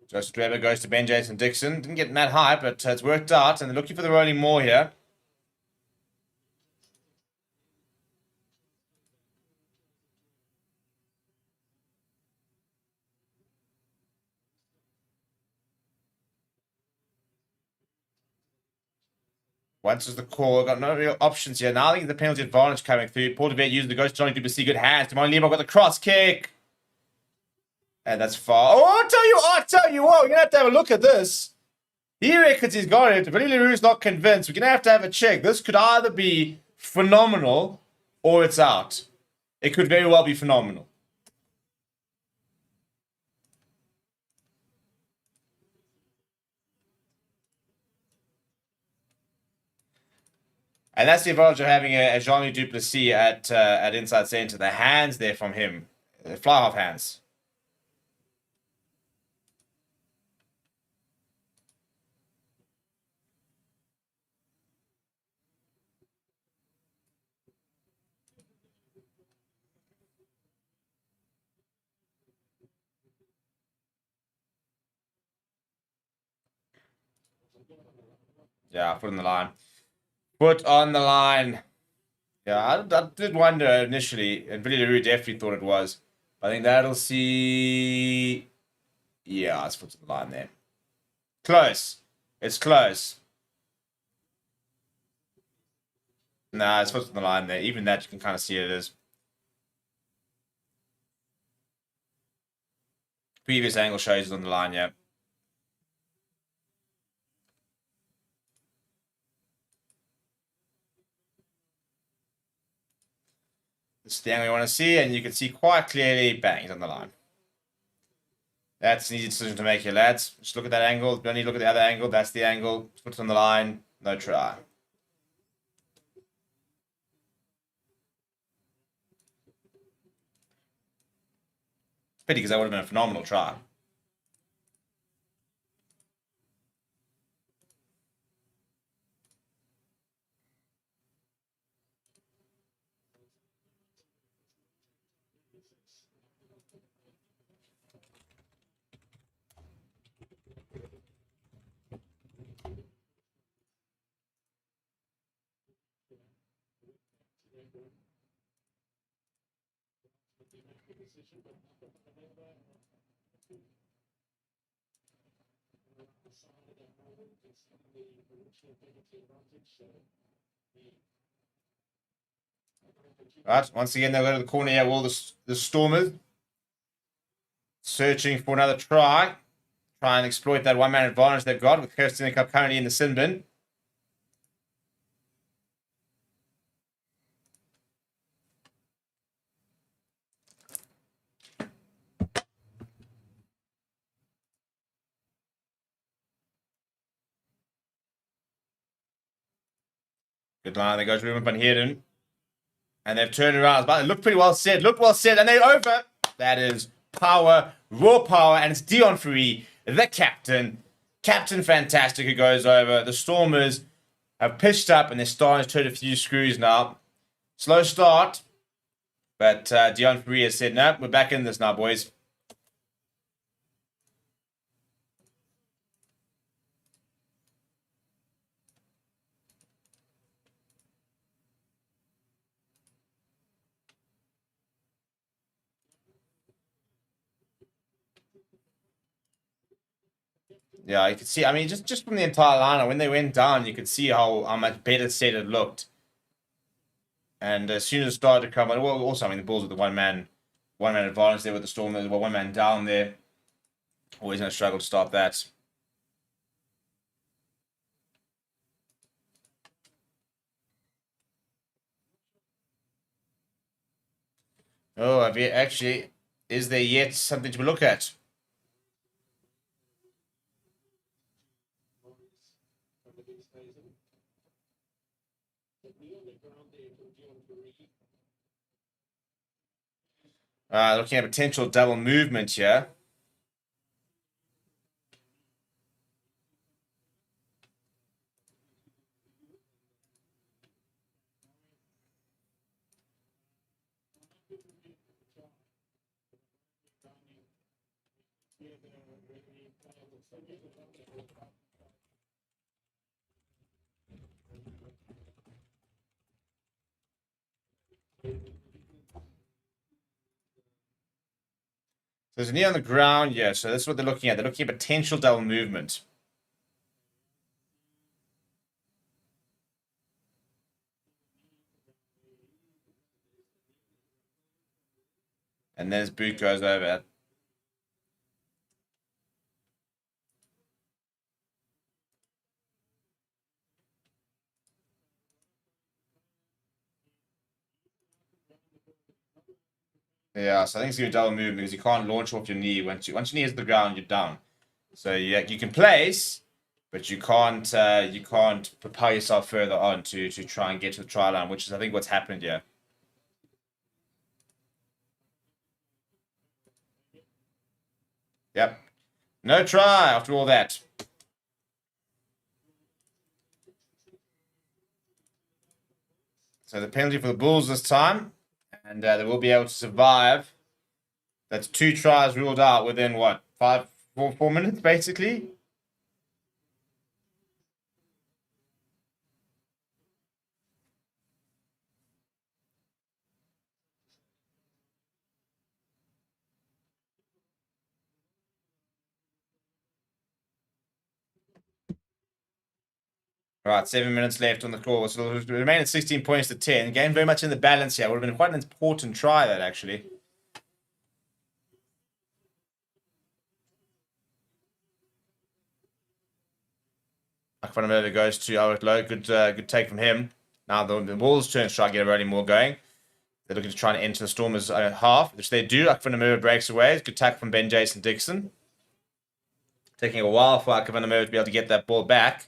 Joseph Weber goes to Ben Jason Dixon. Didn't get that high, but it's worked out. And they're looking for the rolling more here. Once is the call. Got no real options here. Now I think the penalty advantage coming through. Paul DeVette using the ghost. Johnny Duplessis, good hands. Damon Lebo got the cross kick. And that's far. Oh, I'll tell you what. We're going to have a look at this. He reckons he's got it. Billy LaRue's not convinced. We're going to have a check. This could either be phenomenal or it's out. It could very well be phenomenal. And that's the advantage of having a Jean-Louis Duplessis at inside centre. The hands there from him. Fly half hands. Yeah, foot on the line. Foot on the line. Yeah, I did wonder initially, and Billy LaRue definitely thought it was. I think that'll see. Yeah, it's foot on the line there. Close. It's close. Nah, it's foot on the line there. Even that, you can kind of see it is. Previous angle shows it on the line, yeah. This is the angle you want to see, and you can see quite clearly, bang, he's on the line. That's an easy decision to make here, lads. Just look at that angle. Don't need to look at the other angle. That's the angle. Put it on the line. No try. Pity, because that would have been a phenomenal try. Right, once again, they'll go to the corner here. All the Stormers searching for another try. Try and exploit that one-man advantage they've got with Kirsten Cup currently in the sin bin. Good line. There goes Ruben Van Heerden. And they've turned around. But it looked pretty well set. Looked well set. And they're over. That is power. Raw power. And it's Dion Free, the captain. Captain Fantastic, who goes over. The Stormers have pitched up and they're starting to turn a few screws now. Slow start. But Dion Free has said, no, we're back in this now, boys. Yeah, you could see, I mean, just from the entire lineup, when they went down, you could see how much better set it looked. And as soon as it started to come, well, also, I mean, the Bulls with the one-man advantage there with the Storm, there's one man down there. Always going to struggle to stop that. Oh, actually, is there yet something to look at? Looking at potential double movement here. There's a knee on the ground, yeah, so that's what they're looking at. They're looking at potential double movement. And then his boot goes over. Yeah, so I think it's going to be double movement because you can't launch off your knee. Once your knee hits the ground, you're down. So yeah, you can place, but you can't propel yourself further on to try and get to the try line, which is I think what's happened here. Yep. No try after all that. So the penalty for the Bulls this time, and they will be able to survive. That's 2 tries ruled out within what, 4 minutes basically. All right, 7 minutes left on the clock. So it'll remain at 16 points to 10. Game very much in the balance here. Would have been quite an important try, that actually. Akvanamova goes to Albert Lowe. Good take from him. Now the Bulls turn to try and get a rolling more going. They're looking to try and enter the Stormers half, which they do. Akvanamova breaks away. Good tackle from Ben Jason Dixon. Taking a while for Akvanamova to be able to get that ball back.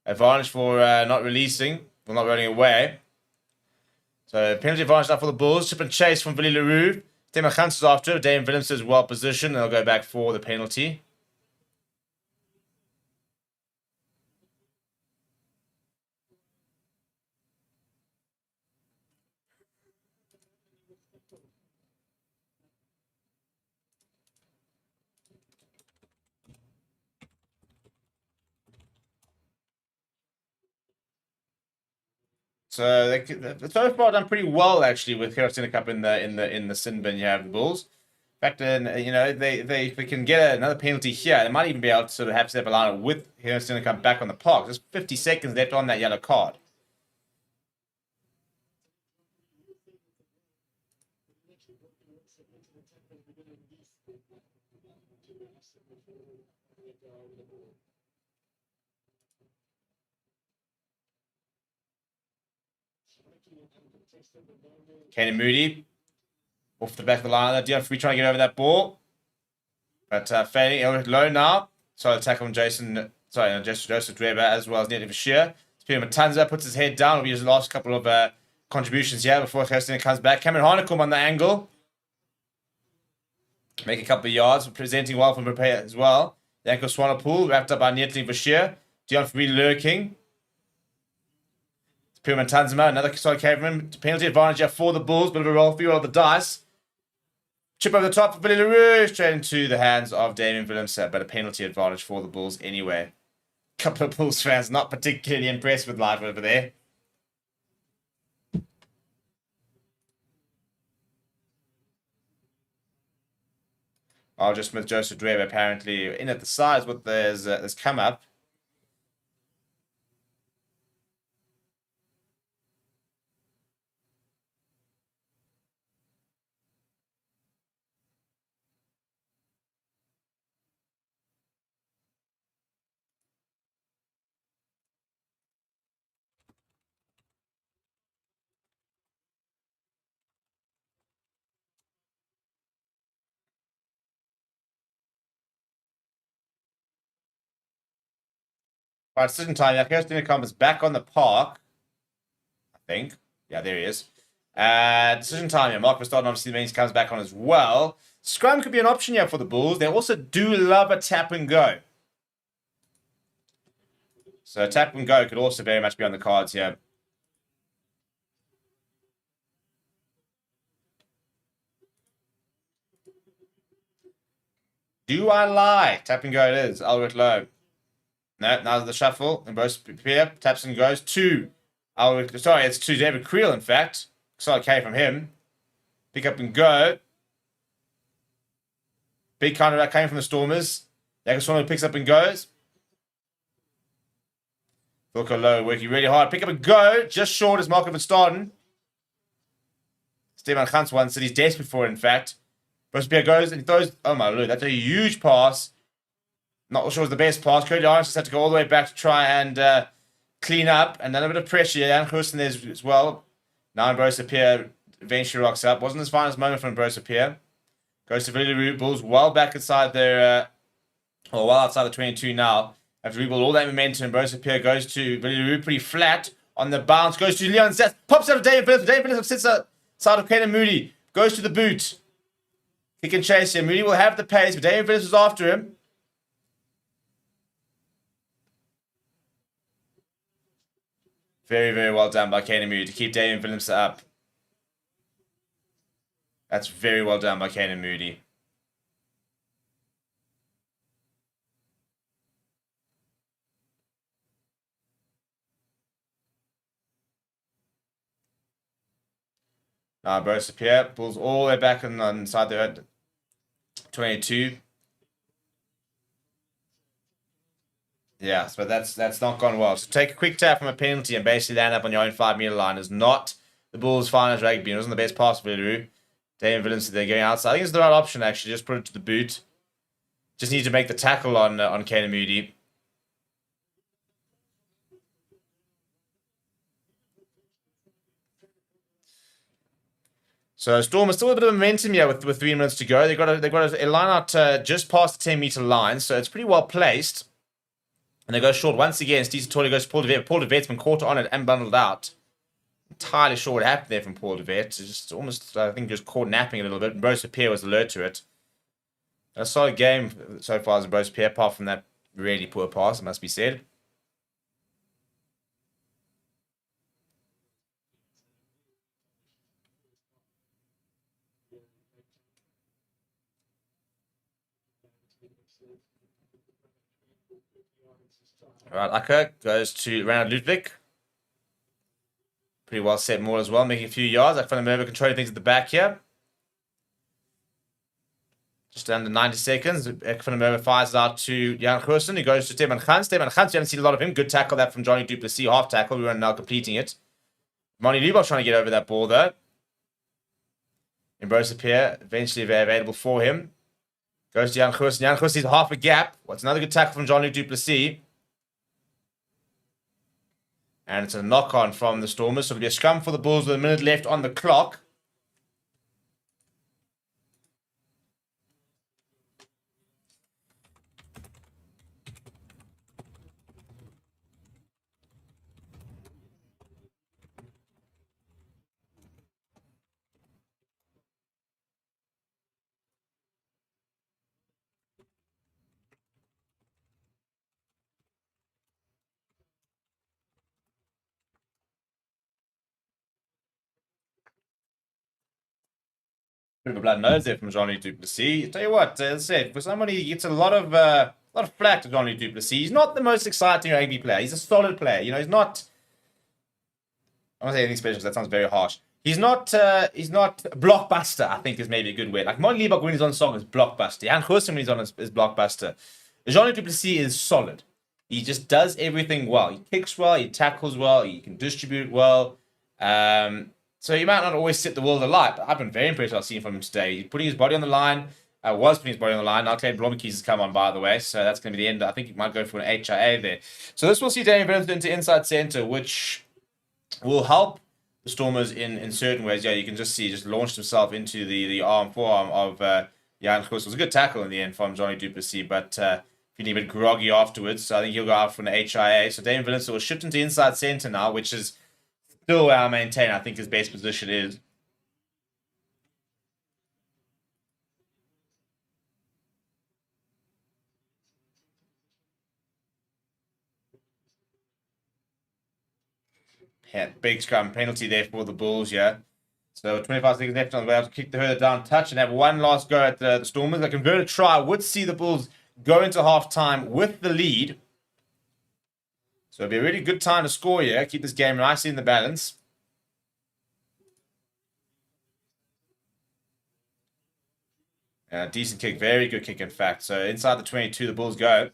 Advantage for not releasing, or not rolling away. So penalty advantage now for the Bulls. Chip and chase from Willie Leroux. Temachans is after. Dave Williams is well positioned, and they'll go back for the penalty. So they so far done pretty well actually with Heraclina Cup in the sin bin. You have the Bulls. In fact, they can get another penalty here. They might even be able to sort of have step a line with Heraclina Cup back on the park. There's 50 seconds left on that yellow card. Kenny Moody off the back of the line there. Dion Free trying to get over that ball. But failing low now. So the tackle from Joseph Dweber as well as Neil Bashir. Peter Matanza puts his head down. It'll be his last couple of contributions here before Christina comes back. Cameron Harnicum on the angle. Make a couple of yards. Presenting well from Prepare as well. Yanko Swanepoel wrapped up by Neil Bashir. Dion Free lurking. Puma Tanzima, another solid caveman. Penalty advantage here for the Bulls. Bit of a roll of the dice. Chip over the top for Billy LaRue. Straight into the hands of Damien Williams. But a penalty advantage for the Bulls anyway. A couple of Bulls fans not particularly impressed with life over there. Just Smith Joseph Dweb apparently in at the sides. What there's come up. Right, decision time. Now, Kirsten comes back on the park. I think. Yeah, there he is. Decision time here. Mark Verstappen obviously means comes back on as well. Scrum could be an option here for the Bulls. They also do love a tap and go. So tap and go could also very much be on the cards here. Do I lie? Tap and go it is. Albert Lowe. No, now's the shuffle. And both prepare. Taps and goes. 2. Albert, sorry, it's 2 David Creel, in fact. Solid K from him. Pick up and go. Big counter came from the Stormers. Yakaswana picks up and goes. Wilco Lowe working really hard. Pick up and go. Just short as Marco Verstappen. Stefan Gans one said he's desperate for it, in fact. Rosepier goes and he throws. Oh my lord, that's a huge pass. Not sure it was the best pass. Cody Arns just had to go all the way back to try and clean up. And then a bit of pressure. Jan Goosen there as well. Now Rosepier eventually rocks up. Wasn't his finest moment from Rosepier. Goes to Villaroo. Bulls well back inside their, or well outside the 22 now. Have to rebuild all that momentum. Rosepier goes to Villaroo pretty flat on the bounce. Goes to Leon Zeth. Pops out of David Phillips. David Phillips sits outside of Kaden Moody. Goes to the boot. He can chase him. Moody will have the pace, but David Phillips is after him. Very, very well done by Kaden Moody to keep David Phillips up. That's very well done by Kaden Moody. Burst appear. Bulls all the way back inside their 22. Yeah, so that's not gone well. So take a quick tap from a penalty and basically land up on your own 5-meter line is not the Bulls' finest rugby. It wasn't the best pass for Villaroo. David Williams, they're going outside. I think it's the right option, actually. Just put it to the boot. Just need to make the tackle on Kaden Moody. So Storm is still a bit of momentum here with 3 minutes to go. They've got a line out just past the 10-meter line, so it's pretty well placed. And they go short once again. Steve Satori goes to Paul DeVet. Paul DeVet's been caught on it and bundled out. Entirely sure what happened there from Paul DeVet. It's just almost, I think, just caught napping a little bit. Bruce Pierre was alert to it. A solid game so far as Bruce Pierre, apart from that really poor pass, it must be said. Alright, Acker goes to Reinhard Ludwig. Pretty well set more as well, making a few yards. Like Van der Merwe controlling things at the back here. Just under 90 seconds. Van der Merwe fires out to Jan Goosen, who goes to Stefan Gans. Stefan Gans, you haven't seen a lot of him. Good tackle that from Johnny Duplessis, half tackle. We were now completing it. Monty Lubov trying to get over that ball though. Ambrose Pierre, eventually available for him. Goes to Jan Goosen. Jan Goosen sees half a gap. What's another good tackle from Johnny Duplessis. And it's a knock-on from the Stormers. So it'll be a scrum for the Bulls with a minute left on the clock. Bit of a blood nose there from Johnny Duplessis. Tell you what, as I said, for somebody who gets a lot of flack to Johnny Duplessis, he's not the most exciting rugby player. He's a solid player. You know, he's not. I don't want to say anything special because that sounds very harsh. He's not blockbuster, I think is maybe a good word. Like Monty Liebach when he's on song is blockbuster. Jan Goosen when he's on is blockbuster. Johnny Duplessis is solid. He just does everything well. He kicks well, he tackles well, he can distribute well. So he might not always set the world alight, but I've been very impressed with what I've seen from him today. He's putting his body on the line. Was putting his body on the line. Now Clay Blomkeys has come on, by the way. So that's going to be the end. I think he might go for an HIA there. So this will see Daniel Bennett into inside center, which will help the Stormers in certain ways. Yeah, you can just see, just launched himself into the forearm of Jan Goosen. It was a good tackle in the end from Johnny Duplessis, but feeling a bit groggy afterwards. So I think he'll go out for an HIA. So Daniel Bennett will shift into inside center now, which is still where I maintain I think his best position is. Yeah, big scrum penalty there for the Bulls, yeah. So 25 seconds left on the way to kick the hurler down touch and have one last go at the Stormers. A converted try would see the Bulls go into half-time with the lead. So it'll be a really good time to score here. Keep this game nicely in the balance. Decent kick, very good kick, in fact. So inside the 22, the Bulls go.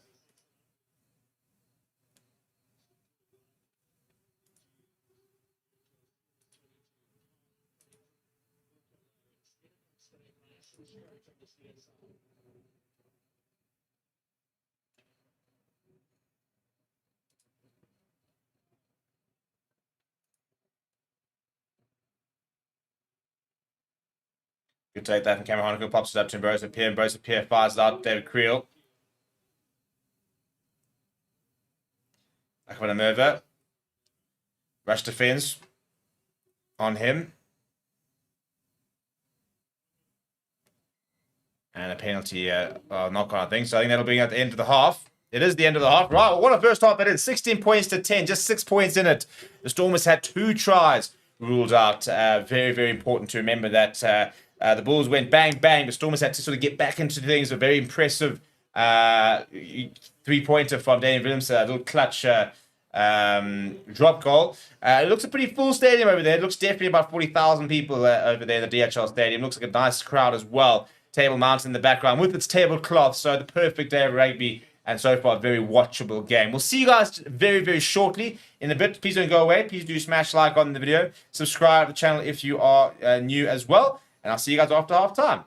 Good take that from Cameron Honecker. Pops it up to Ambrose Pierre. Ambrose Pierre fires it out. David Creel. Back of an Merva. Rush defense on him. And a penalty knock on, I think. So I think that'll bring at the end of the half. It is the end of the half. Right, well, what a first half that is. 16 points to 10. Just 6 points in it. The Stormers had 2 tries ruled out. Very, very important to remember that the Bulls went bang, bang. The Stormers had to sort of get back into things. A very impressive 3-pointer from Daniel Williamson. A little clutch drop goal. It looks a pretty full stadium over there. It looks definitely about 40,000 people over there in the DHL stadium. Looks like a nice crowd as well. Table Mountain in the background with its tablecloth. So the perfect day of rugby. And so far, a very watchable game. We'll see you guys very, very shortly in a bit. Please don't go away. Please do smash like on the video. Subscribe to the channel if you are new as well. And I'll see you guys after halftime.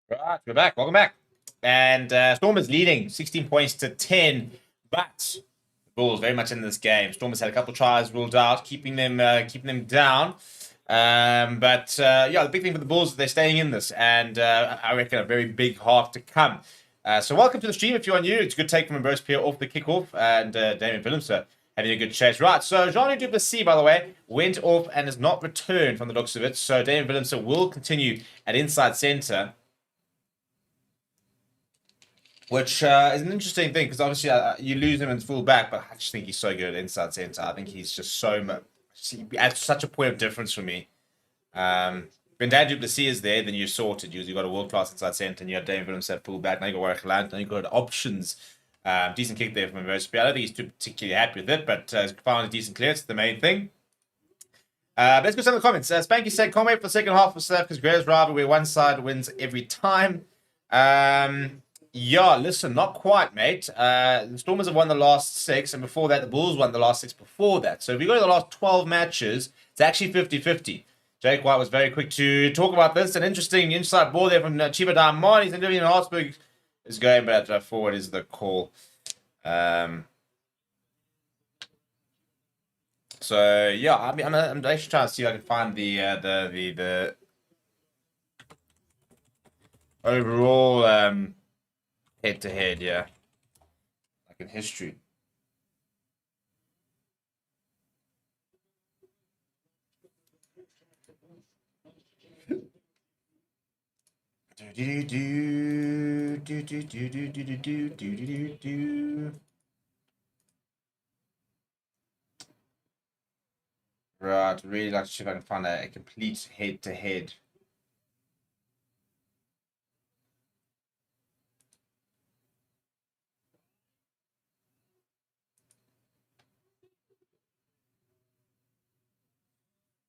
Right, we're back. Welcome back. And Stormers leading 16 points to 10, but the Bulls very much in this game. Stormers had a couple of tries ruled out, keeping them down. Yeah, the big thing for the Bulls is they're staying in this, and I reckon a very big half to come. So welcome to the stream if you are new. It's a good take from Ambrose Pierre off the kickoff, and Damien Willemse having a good chase. Right, so Jean du Plessis, by the way, went off and has not returned from the looks of it. So Damien Willemse will continue at inside centre, which is an interesting thing because obviously you lose him in full back, but I just think he's so good at inside centre. I think he's just so much, at such a point of difference for me. When Dan du Plessis is there, then you're sorted. You've got a world-class inside centre, and you have Dave Willemse at full back. Now you've got Watchalong, now you've got options. Decent kick there from Ambrose. I don't think he's too particularly happy with it, but he's found a decent clearance. It's the main thing. Let's go to some of the comments. Spanky said, can't wait for the second half of South Africa's greatest rivalry where one side wins every time. Yeah, listen, not quite, mate. The Stormers have won the last 6, and before that, the Bulls won the last 6 before that. So if you go to the last 12 matches, it's actually 50-50. Jake White was very quick to talk about this. An interesting inside ball there from Chiba Diamond. He's in Hartsburg is going, but forward is the call. So yeah, I mean, I'm actually trying to see if I can find the overall head to head, yeah, like in history. Right, really like to see if I can find a complete head to head.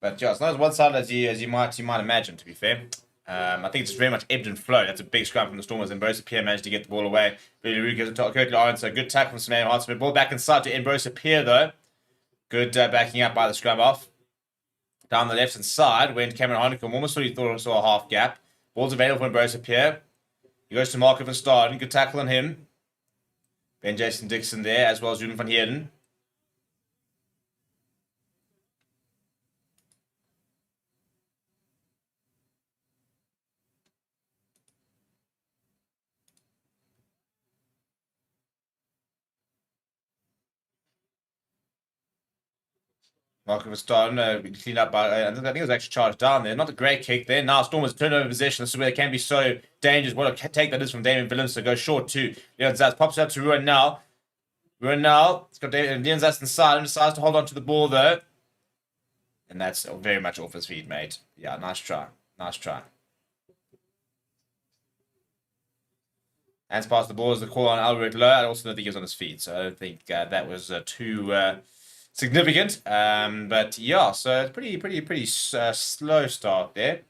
But yeah, it's not as one-sided as you might imagine, to be fair. I think it's very much ebbed and flowed. That's a big scrum from the Stormers, and Ambrose Pierre managed to get the ball away. Billy Rue goes to Curtly Lawrence, so good tackle from Sneha Hartsman. Ball back inside to Ambrose Pierre, though. Good backing up by the scrum off. Down the left-hand side went Cameron Honeycomb. Almost thought he saw a half gap. Ball's available for Ambrose Pierre. He goes to Marco van Staden. Good tackle on him. Ben Jason Dixon there, as well as Ruben van Heerden. Marco van Staden cleaned up by, I think it was actually charged down there. Not a great kick there. Now Stormers turn over possession. This is where they can be so dangerous. What a take that is from Damien Willemse. So go short too. Leon Zaz pops up to Ruan now. Ruan now. It's got Leon Zaz inside and decides to hold on to the ball though. And that's very much off his feet, mate. Yeah, nice try. Nice try. Hands past the ball as the call on Albert Lowe. I also don't think he was on his feet. So I don't think that was too significant. But yeah, so it's pretty slow start there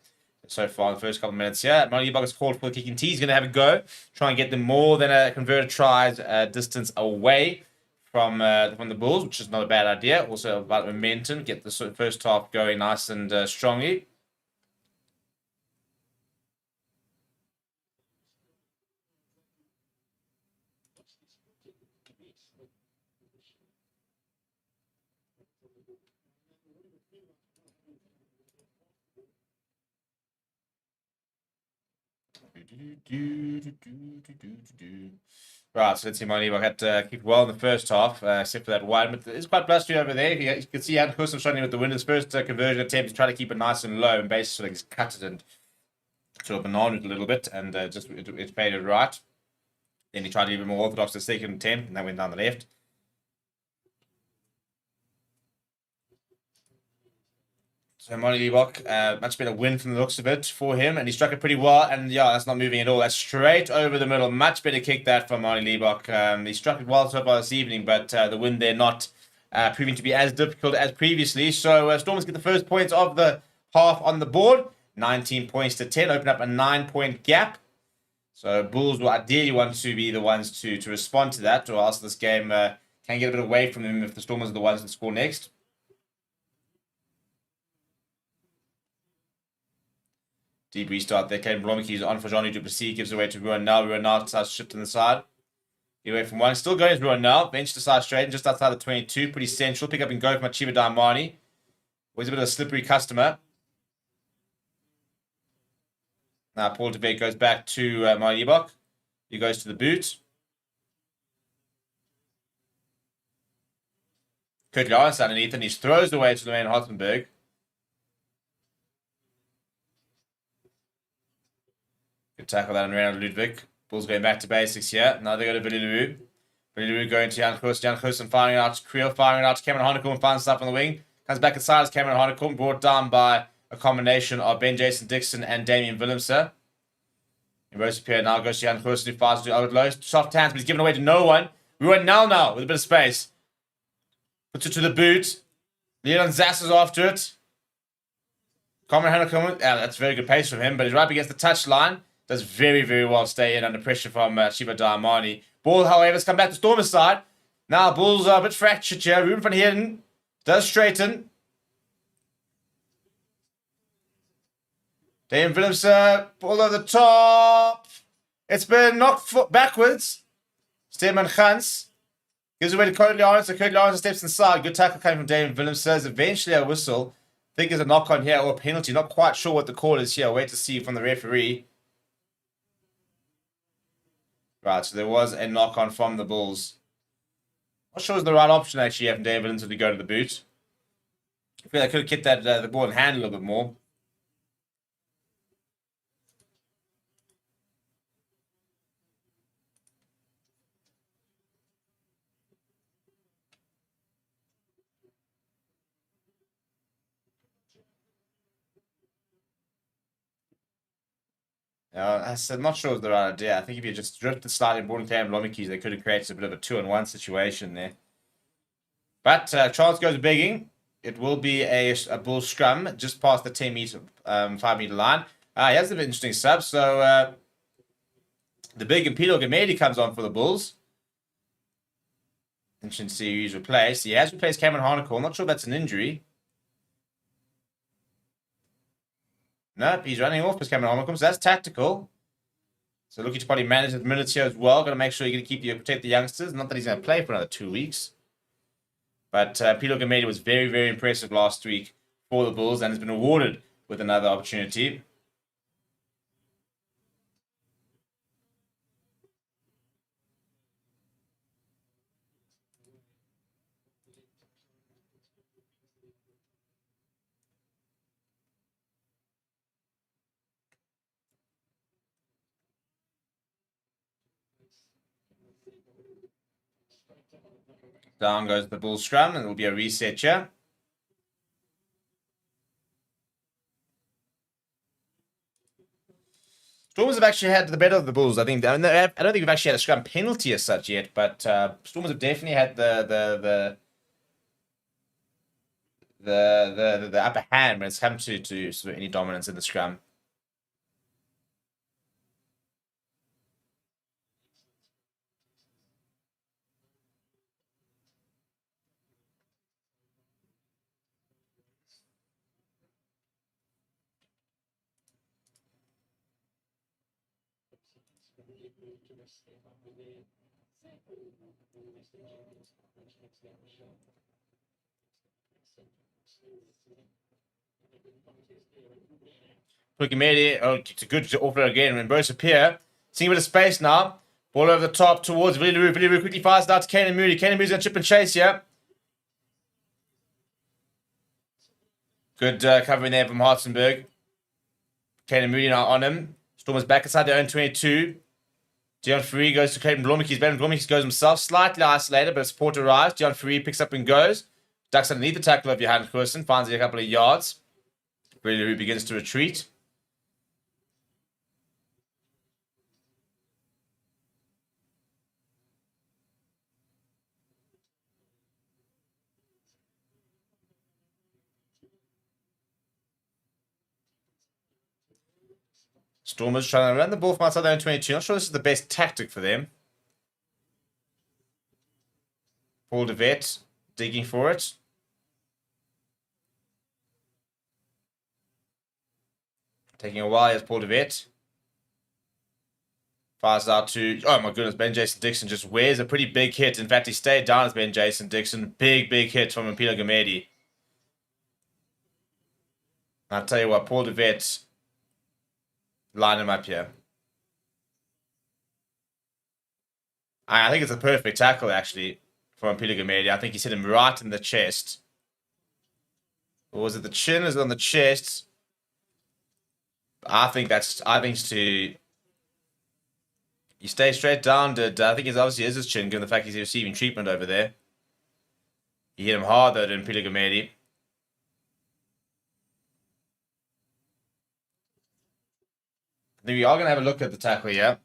so far in the first couple of minutes. Yeah, Monty Bug is called for the kicking tee. He's going to have a go. Try and get them more than a converted try distance away from the Bulls, which is not a bad idea. Also about momentum. Get the first half going nice and strongly. Right, so let's see. Money had to keep well in the first half, except for that wide. But it's quite blustery over there. You can see Jan Kussum struggling with the win. His first conversion attempt to try to keep it nice and low, and basically he's cut it and sort of banana it a little bit, and just it made it right. Then he tried to be a bit more orthodox the second attempt, and that went down the left. So Monty Leibach, much better win from the looks of it for him, and he struck it pretty well. And yeah, that's not moving at all. That's straight over the middle. Much better kick that from Monty Leibach. He struck it well so far this evening, but the win there not proving to be as difficult as previously. So Stormers get the first points of the half on the board. 19 points to 10, open up a 9-point gap. So Bulls will ideally want to be the ones to respond to that, or else this game can get a bit away from them if the Stormers are the ones that score next. Deep restart there. Caden Blomeke is on for Johnny Duplessis. Gives away to Ruan now. Ruan now decides to shift to the side. Away from one. Still going to Ruan now. Bench decides straight. Just outside the 22. Pretty central. Pick up and go from Achiba Daimani. Always a bit of a slippery customer. Now Paul DeVete goes back to Maribok. He goes to the boot. Kurt Lawrence underneath, and he throws away to Lorraine Hottenberg. Good tackle that on Reynald Ludwig. Bulls going back to basics here. Now they go to Billy LaRue. Billy LaRue going to Jan Koos. Jan Koos firing out to Creel, firing out to Cameron Honeycomb, finds stuff on the wing. Comes back inside as Cameron Honeycomb, brought down by a combination of Ben Jason Dixon and Damien Willemse. Rosa now goes to Jan Koos, who fires to Albert Lowe. Soft hands, but he's given away to no one. We went now with a bit of space. Puts it to the boot. Leon Zass is after it. Cameron Honeycomb, that's very good pace from him, but he's right up against the touchline. Does very, very well stay in under pressure from Shiba Daimani. Ball, however, has come back to Stormer's side. Now, Bulls are a bit fractured here. Ruben van Heerden does straighten. Dame Willemse, ball over the top. It's been knocked backwards. Stearman Gans gives away to Cody Lawrence. So Cody Lawrence steps inside. Good tackle coming from Dame Willemse. There's eventually a whistle. I think there's a knock on here or a penalty. Not quite sure what the call is here. Wait to see from the referee. Right, so there was a knock-on from the Bulls. Not sure it was the right option, actually, having Dave Willemse to go to the boot. I feel like I could have kept that the ball in hand a little bit more. I said, not sure it was the right idea. I think if you just drift the sliding ball and Cam Blomikeys, they could have created a bit of a 2-on-1 situation there. But Charles goes begging. It will be a bull scrum just past the 10-meter, 5-meter line. He has an interesting sub. So the big Impilo Gamedi comes on for the Bulls. Interesting to see who he's replaced. He has replaced Cameron Harnacle. Not sure if that's an injury. Nope, he's running off as Cameron Harnacle. So that's tactical. So looking to probably manage the minutes here as well. Got to make sure you're going to protect the youngsters. Not that he's going to play for another 2 weeks. But Pilo Gamedi was very, very impressive last week for the Bulls and has been awarded with another opportunity. Down goes the Bulls scrum, and it will be a reset here. Stormers have actually had the better of the Bulls. I think. I don't think we've actually had a scrum penalty as such yet, but Stormers have definitely had the upper hand when it's come to sort of any dominance in the scrum. Pugamedi, it's a good offload again. And Bruce appear. Seeing a bit of space now. Ball over the top towards Villaroo. Villaroo quickly fires out to Kanan Moody. Kanan Moody's going to chip and chase here. Good covering there from Hartzenberg. Kanan Moody now on him. Stormers back inside their own 22. Dion Free goes to Clayton Blomikeys. Ben Blomikeys goes himself. Slightly isolated, but support arrives. Dion Free picks up and goes. Ducks underneath the tackle of Johan Kursen. Finds it a couple of yards. Villaroo begins to retreat. Stormers trying to run the ball from outside their own 22. Not sure this is the best tactic for them. Paul DeVette digging for it. Taking a while, here's Paul de Vet. Fires out to, oh my goodness, Ben Jason Dixon just wears a pretty big hit. In fact, he stayed down as Ben Jason Dixon. Big hit from Mpilo Gamedi. I'll tell you what, Paul de Vet, line him up here. I think it's a perfect tackle, actually, from Mpilo Gamedi. I think he's hit him right in the chest. Or was it the chin? Is it on the chest? I think it's to... He stays straight down. I think it obviously is his chin, given the fact he's receiving treatment over there. He hit him hard, though, to Mpilo Gamedi. I think we are going to have a look at the tackle here.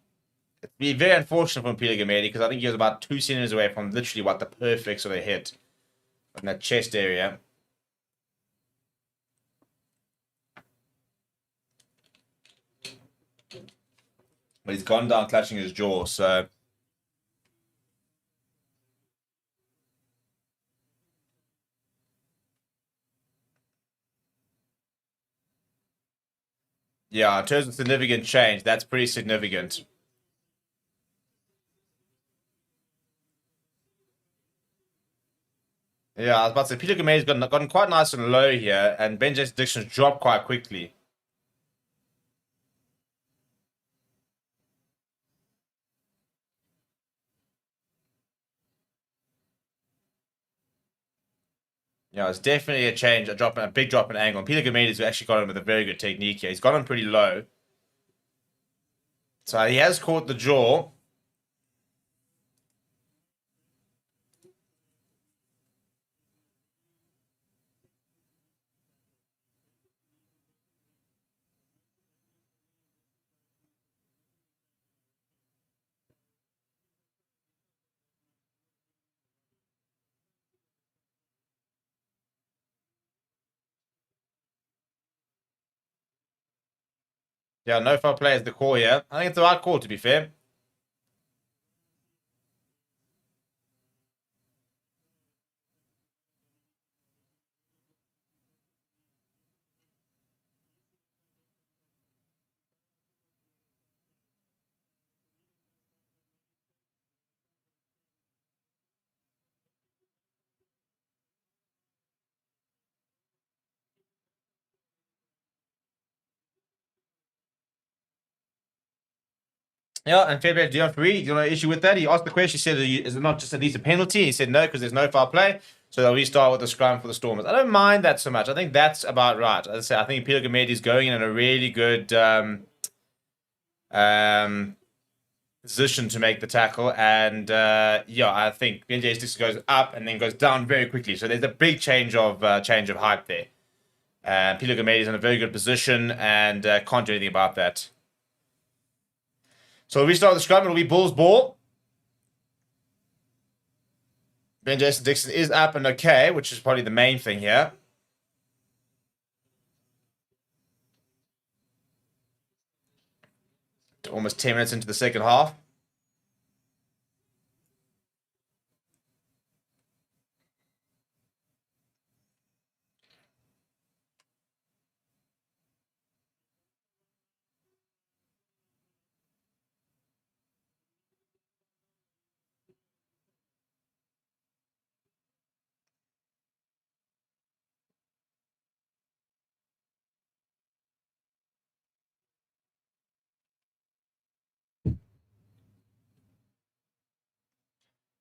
It'd be very unfortunate for Mpilo Gamedi because I think he was about 2 centimeters away from literally what the perfect sort of hit in that chest area. But he's gone down clutching his jaw, so... Yeah, in terms of significant change, that's pretty significant. Yeah, I was about to say, Peter Gamedi's gotten quite nice and low here, and Ben Jason Dixon's dropped quite quickly. Yeah, it's definitely a change, a big drop in angle. And Peter Gamedi's actually got him with a very good technique here. He's got him pretty low. So he has caught the jaw. Yeah, no foul play is the call here. I think it's the right call, to be fair. Yeah, and fair play to Dion Free. You know, issue with that? He asked the question. He said, "Is it not just at least a penalty?" He said no, because there's no foul play. So they'll restart with the scrum for the Stormers. I don't mind that so much. I think that's about right. As I say, I think Peter Gamedi is going in a really good position to make the tackle, and yeah, I think Ben Jason Dixon goes up and then goes down very quickly. So there's a big change of height there. Peter Gamedi is in a very good position and can't do anything about that. So we start with the scrum. It'll be Bulls ball. Ben Jason Dixon is up and okay, which is probably the main thing here. Almost 10 minutes into the second half.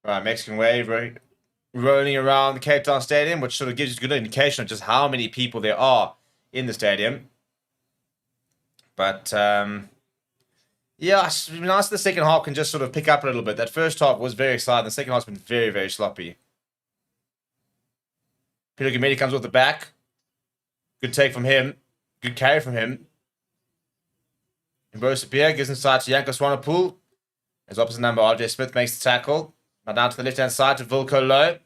Right, Mexican wave rolling around the Cape Town Stadium, which sort of gives you a good indication of just how many people there are in the stadium. But yeah, it's been nice the second half can just sort of pick up a little bit. That first half was very exciting. The second half's been very sloppy. Peter Gamedi comes off the back. Good take from him. Good carry from him. Ambrose Pierre gives inside to Janko Swanepoel. His opposite number, RJ Smith, makes the tackle. Now down to the left-hand side to Wilco Low.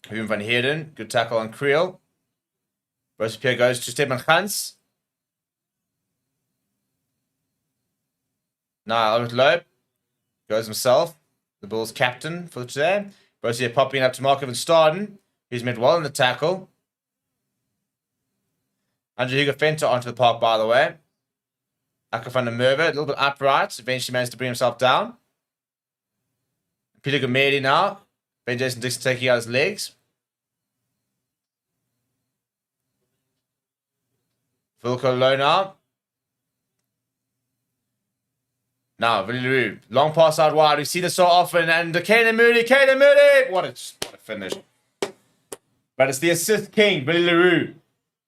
Hume van Heerden. Good tackle on Creel. Ambrose Pierre goes to Stefan Gans. Now Albert Low goes himself. The Bulls captain for today. Ambrose Pierre popping up to Mark Evan Staden, who's met well in the tackle. Andrew Hugo Fenter onto the park, by the way. Aka van der Merwe, a little bit upright. Eventually managed to bring himself down. Peter Gamedi now. Ben Jason Dixon taking out his legs. Vilko low now. Now, Villaroo. Long pass out wide. We've seen it so often. And Caden Moody. What a finish. But it's the assist king, Billy LaRue.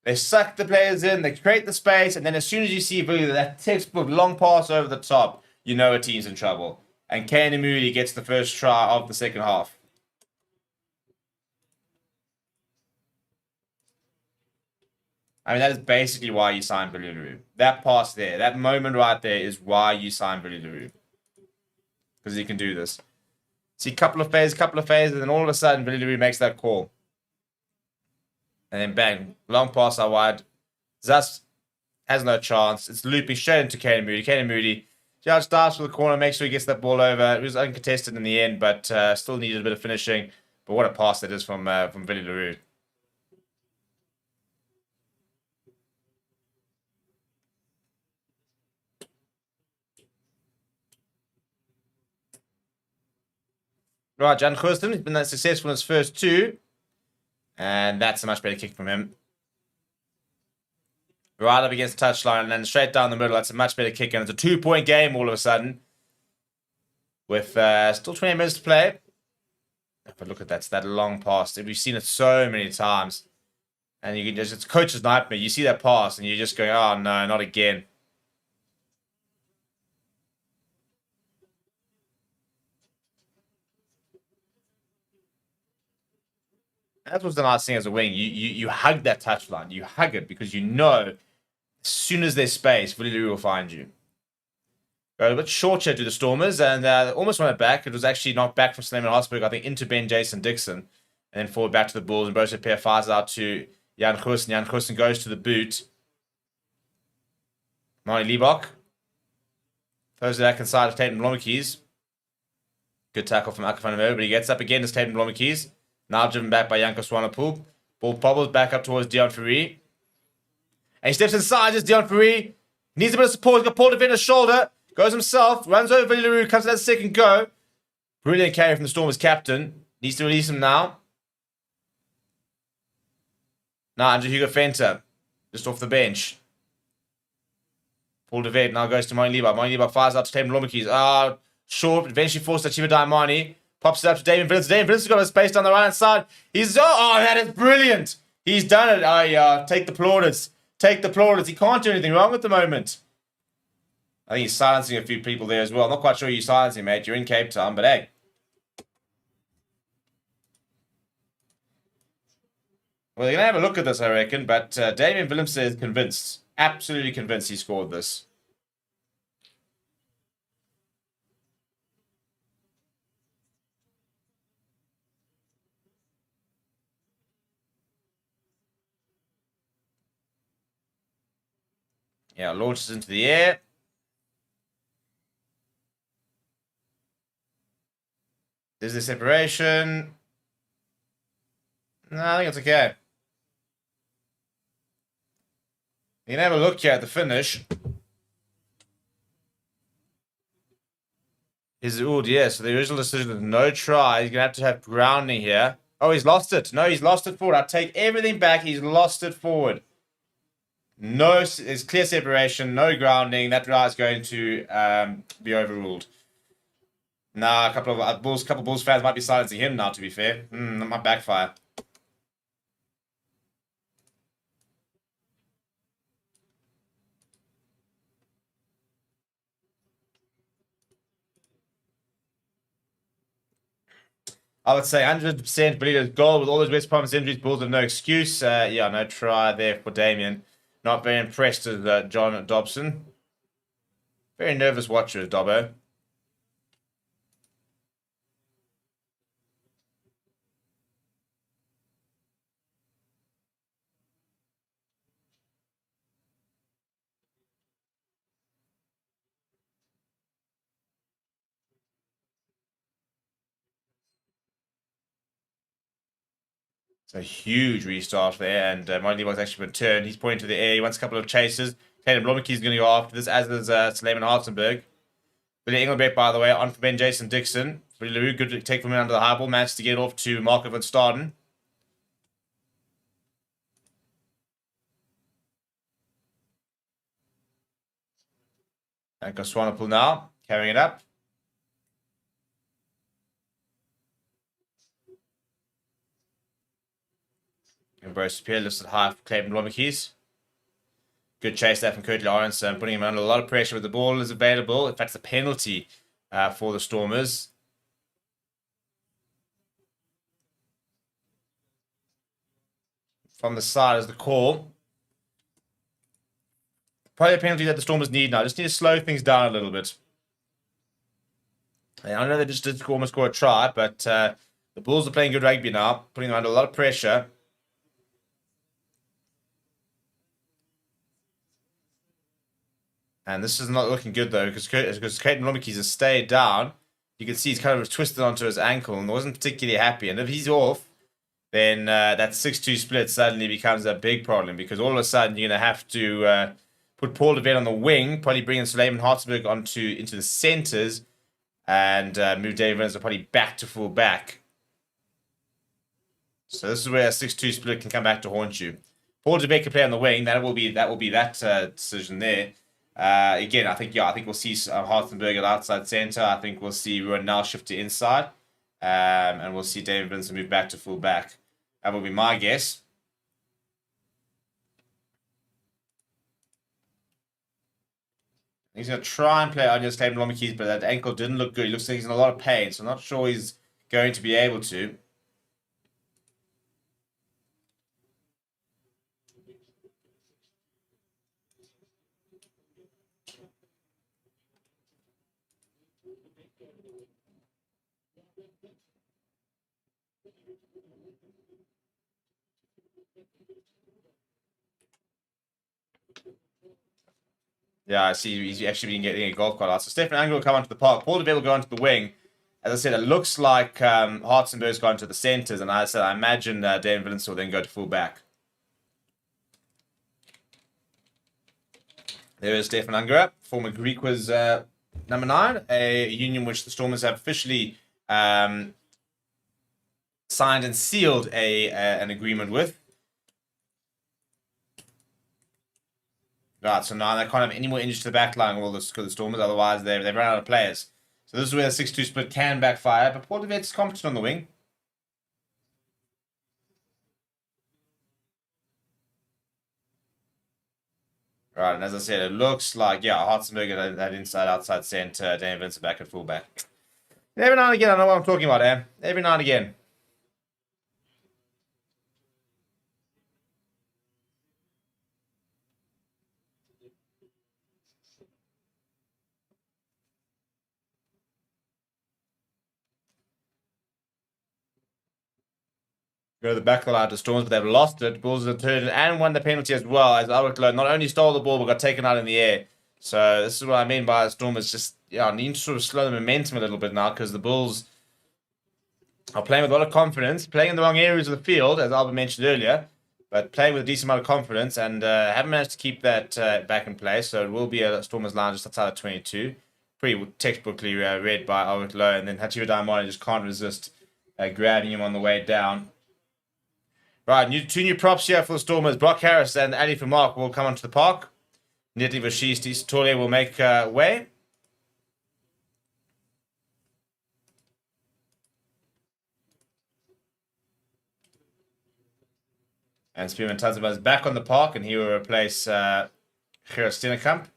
They suck the players in, they create the space, and then as soon as you see Billy, that textbook long pass over the top, you know a team's in trouble. And Caden Moody gets the first try of the second half. I mean, that is basically why you signed Billy LaRue. That pass there, that moment right there is why you signed Billy LaRue. Because he can do this. See, couple of phases, and then all of a sudden, Billy LaRue makes that call. And then bang, long pass out wide. Zas has no chance. It's looping straight into Caden Moody. Caden Moody just dives for the corner, makes sure he gets that ball over. It was uncontested in the end, but still needed a bit of finishing. But what a pass that is from Billy LaRue. Right, Jan Kirsten, he's been successful in his first two. And that's a much better kick from him. Right up against the touchline and then straight down the middle. That's a much better kick. And it's a 2-point game all of a sudden. With still 20 minutes to play. But look at that. It's that long pass. We've seen it so many times. And you can just, it's coach's nightmare. You see that pass and you're just going, oh no, not again. That was the nice thing as a wing. You hug that touchline. You hug it because you know as soon as there's space, Villaroo will find you. Got a bit short here to the Stormers and almost won it back. It was actually knocked back from Slayman Hosberg, I think, into Ben Jason Dixon. And then forward back to the Bulls. And Bosa Pierre fires out to Jan Goosen. Jan Goosen goes to the boot. Marnie Liebach. Throws it back inside of Tatum Blommekeys. Good tackle from Aka van der Merwe, but he gets up again to Tatum Blommekeys. Now driven back by Janko Swanepoel. Ball bobbles back up towards Dion Ferree. And he steps inside, just Dion Ferree. Needs a bit of support. He's got Paul Defender's shoulder. Goes himself. Runs over Villaroo. Comes to that second go. Brilliant carry from the Stormers captain. Needs to release him now. Now Andrew Hugo Fenter. Just off the bench. Paul Deved now goes to Marnie Liebach. Marnie Liebach fires out to Tatum Blommekeys. Short. Eventually forced to Chiva Diamani. Pops it up to Damien Villens. Damien Villens has got a space down the right hand side. He's that is brilliant. He's done it. Oh yeah, take the plaudits. Take the plaudits. He can't do anything wrong at the moment. I think he's silencing a few people there as well. I'm not quite sure you're silencing, mate. You're in Cape Town, but hey. Well, they're gonna have a look at this, I reckon. But Damien Willems is convinced, absolutely convinced he scored this. Yeah, launches into the air. There's the separation. No, I think it's okay. You can have a look here at the finish. So the original decision is no try. He's going to have grounding here. Oh, he's lost it. No, he's lost it forward. I take everything back. He's lost it forward. No, it's clear separation, no grounding. That try is going to be overruled. Nah, a couple of Bulls fans might be silencing him now, to be fair. That might backfire. I would say 100% Benito's goal with all those West Province injuries. Bulls have no excuse. Yeah, no try there for Damien. Not very impressed with John Dobson. Very nervous watcher, Dobbo. It's a huge restart there, and Mollywood's actually returned. He's pointing to the air. He wants a couple of chases. Tatum Blommeke's going to go after this, as is Suleiman Hartenberg. Billy Engelbrecht, by the way, on for Ben Jason Dixon. Billy LaRue, good to take from him under the high ball. Managed to get off to Marco van Staden. And Swanepoel now, carrying it up. Embrace Pierre listed high for Clayton Blommeke's. Good chase there from Curtly Aronson, putting him under a lot of pressure, but the ball is available. In fact, it's a penalty for the Stormers. From the side is the call. Probably a penalty that the Stormers need now. Just need to slow things down a little bit. And I know they just did almost score a try, but the Bulls are playing good rugby now, putting them under a lot of pressure. And this is not looking good, though, because Clayton Blommeke's has stayed down. You can see he's kind of twisted onto his ankle and wasn't particularly happy. And if he's off, then that 6-2 split suddenly becomes a big problem, because all of a sudden you're going to have to put Paul de Vet on the wing, probably bring in Suleiman Hartenberg into the centres, and move David Renzo probably back to full back. So this is where a 6-2 split can come back to haunt you. Paul de Vet can play on the wing. That will be that decision there. Again, I think we'll see Hartenberg at outside centre. I think we'll see Ruan now shift to inside. And we'll see David Vincent move back to full back. That will be my guess. He's going to try and play on your Clayton Blommeke's, but that ankle didn't look good. He looks like he's in a lot of pain, so I'm not sure he's going to be able to. Yeah, I see he's actually been getting a golf cart out. So Stefan Angel will come onto the park. Paul de Vet will go onto the wing. As I said, it looks like Hartenberg's gone to the centres. And as I said, I imagine Dan Villens will then go to full back. There is Stefan Angera, former Greek, was number 9. A union which the Stormers have officially signed and sealed an agreement with. Right, so now they can't have any more injuries to the back line for the Stormers, otherwise they've run out of players. So this is where the 6-2 split can backfire, but Paul de Vet's competent on the wing. Right, and as I said, it looks like, yeah, Hartenberg at that inside-outside centre, Dan Vincent back at fullback. Every now and again, I know what I'm talking about, eh? Every now and again. Go to the back of the line to Storms, but they've lost it. Bulls have turned and won the penalty as well, as Albert Lowe not only stole the ball, but got taken out in the air. So this is what I mean by the Stormers just, yeah, need to sort of slow the momentum a little bit now, because the Bulls are playing with a lot of confidence, playing in the wrong areas of the field, as Albert mentioned earlier, but playing with a decent amount of confidence, and haven't managed to keep that back in place. So it will be a Stormers line just outside of 22. Pretty textbookly read by Albert Lowe, and then Hachiva Daimoni just can't resist grabbing him on the way down. Right, two new props here for the Stormers. Brock Harris and Ali Vermaak will come onto the park. Neti Vashis Tole will make way. And Spearman Tanzima is back on the park, and he will replace Gerard Steenekamp.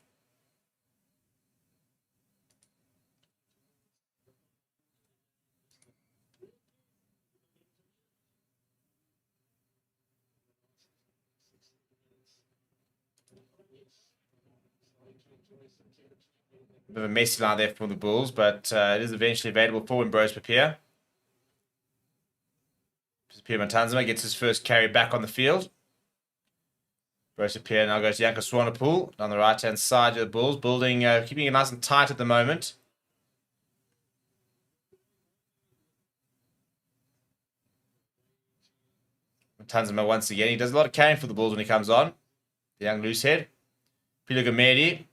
A bit of a messy line there for the Bulls, but it is eventually available for Ambrose Papier. Papier Matanzima gets his first carry back on the field. Ambrose Papier now goes to Janko Swanepoel down the right-hand side of the Bulls, building, keeping it nice and tight at the moment. tons of him once again. He does a lot of carrying for the Bulls when he comes on. The young loose head. Pilo Gamedi.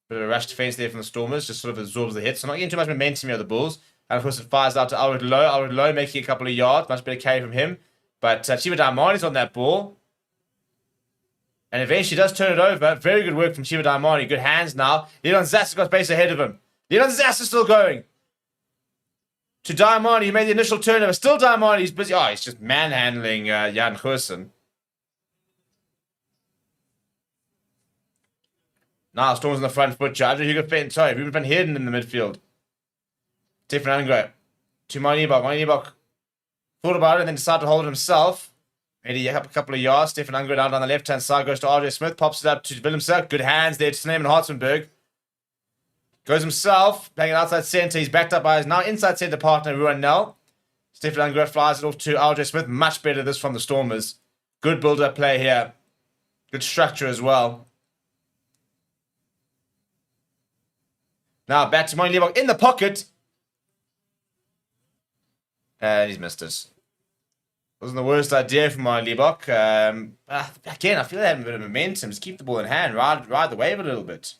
Bit of a rush defense there from the Stormers. Just sort of absorbs the hit. So not getting too much momentum here of the Bulls. And of course it fires out to Alred Lowe. Alred Lowe making a couple of yards. Much better carry from him. But Chiba Daimani's on that ball. And eventually does turn it over. Very good work from Chiba Daimani. Good hands now. Leon Zass got base ahead of him. Leon Zass is still going. To Daimani, he made the initial turnover. Still Daimani, he's busy. Oh, he's just manhandling Jan Goosen. Now Storm's on the front foot. Andre Hugo Fenton. Sorry, Ruben van Heerden in the midfield. Stefan Angro. To Manibok. Manibok thought about it and then decided to hold it himself. Made a couple of yards. Stefan Angro down the left-hand side. Goes to RJ Smith. Pops it up to Willemse. Good hands there to Sneeman Hartzenberg. Goes himself, playing it outside centre. He's backed up by his now inside centre partner, Ruan Nell. Stefan Angro flies it off to RJ Smith. Much better this from the Stormers. Good build-up play here. Good structure as well. Now back to Moini Liebach in the pocket. And he's missed us. Wasn't the worst idea from Moini Liebach. Again, I feel they have a bit of momentum. Just keep the ball in hand. Ride the wave a little bit.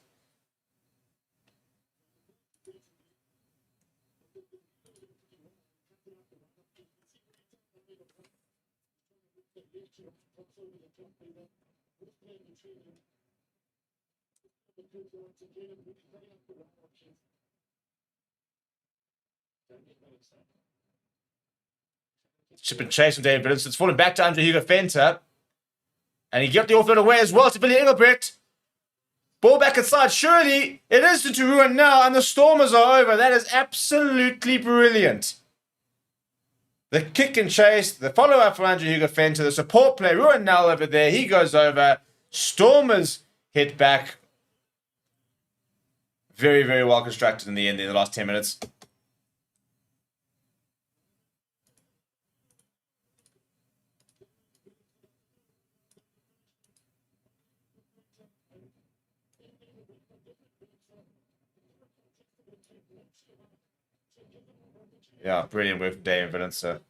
Chip and chase from David Williams. It's falling back to Andre Hugo Fenter. And he got the offload away as well to Billy Engelbrecht. Ball back inside. Surely it is to Ruan now, and the Stormers are over. That is absolutely brilliant. The kick and chase, the follow-up from Andre Hugo Fenter, the support play. Ruan now over there. He goes over. Stormers hit back. Very, very well constructed in the end in the last 10 minutes. Yeah, brilliant work from David Willemse.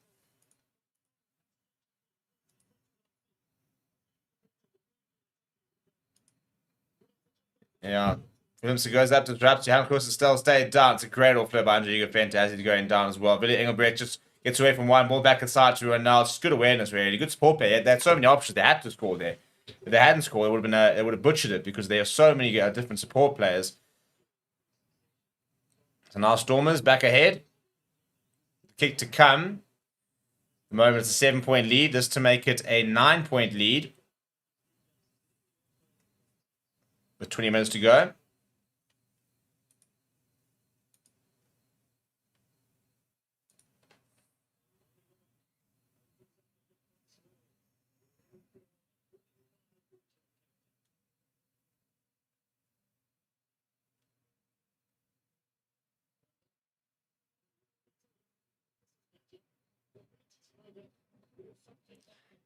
Yeah. Willemse goes up to the traps. Johan Kroos still stayed down. It's a great offload by Andre Hugo Fenter as he's going down as well. Billy Engelbrecht just gets away from one ball back inside to Ruan now. It's good awareness, really. Good support play. They had so many options. They had to score there. If they hadn't scored, it would have been they would have butchered it because there are so many different support players. So now Stormers back ahead. Kick to come. At the moment it's a 7-point lead. This to make it a 9-point lead. With 20 minutes to go.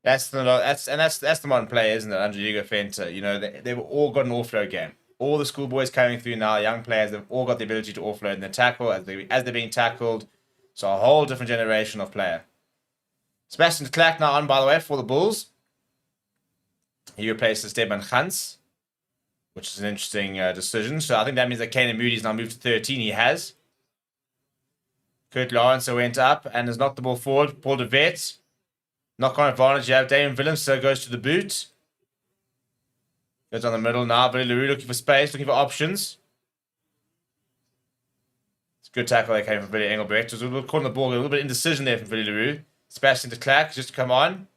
That's the modern play, isn't it? Andre Hugo Fenter. You know, they've all got an offload game. All the schoolboys coming through now, young players, they've all got the ability to offload in the tackle as they're being tackled. So a whole different generation of player. Sebastian de Klerk now on, by the way, for the Bulls. He replaces Steban Gans, which is an interesting decision. So I think that means that Kanan Moody's now moved to 13. He has. Kurt Lawrence went up and has knocked the ball forward. Paul de Vet. Knock on advantage. You have Damien Willemse goes to the boot. Goes on the middle now. Billy Leroux looking for space, looking for options. It's a good tackle that came from Billy Engelbrecht. It was a little caught on the ball, a little bit of indecision there from Billy Leroux. Sebastian de Klerk just to come on.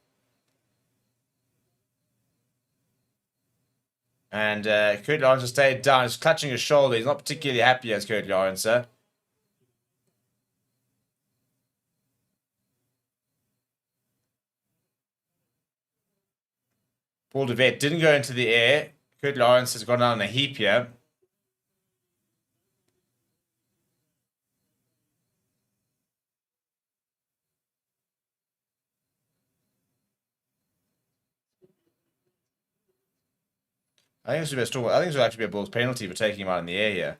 And Kurt Lawrence has stayed down. He's clutching his shoulder. He's not particularly happy as Kurt Lawrence. Paul de Vet didn't go into the air. Kurt Lawrence has gone down in a heap here. I think this will actually be a Bulls penalty for taking him out in the air here.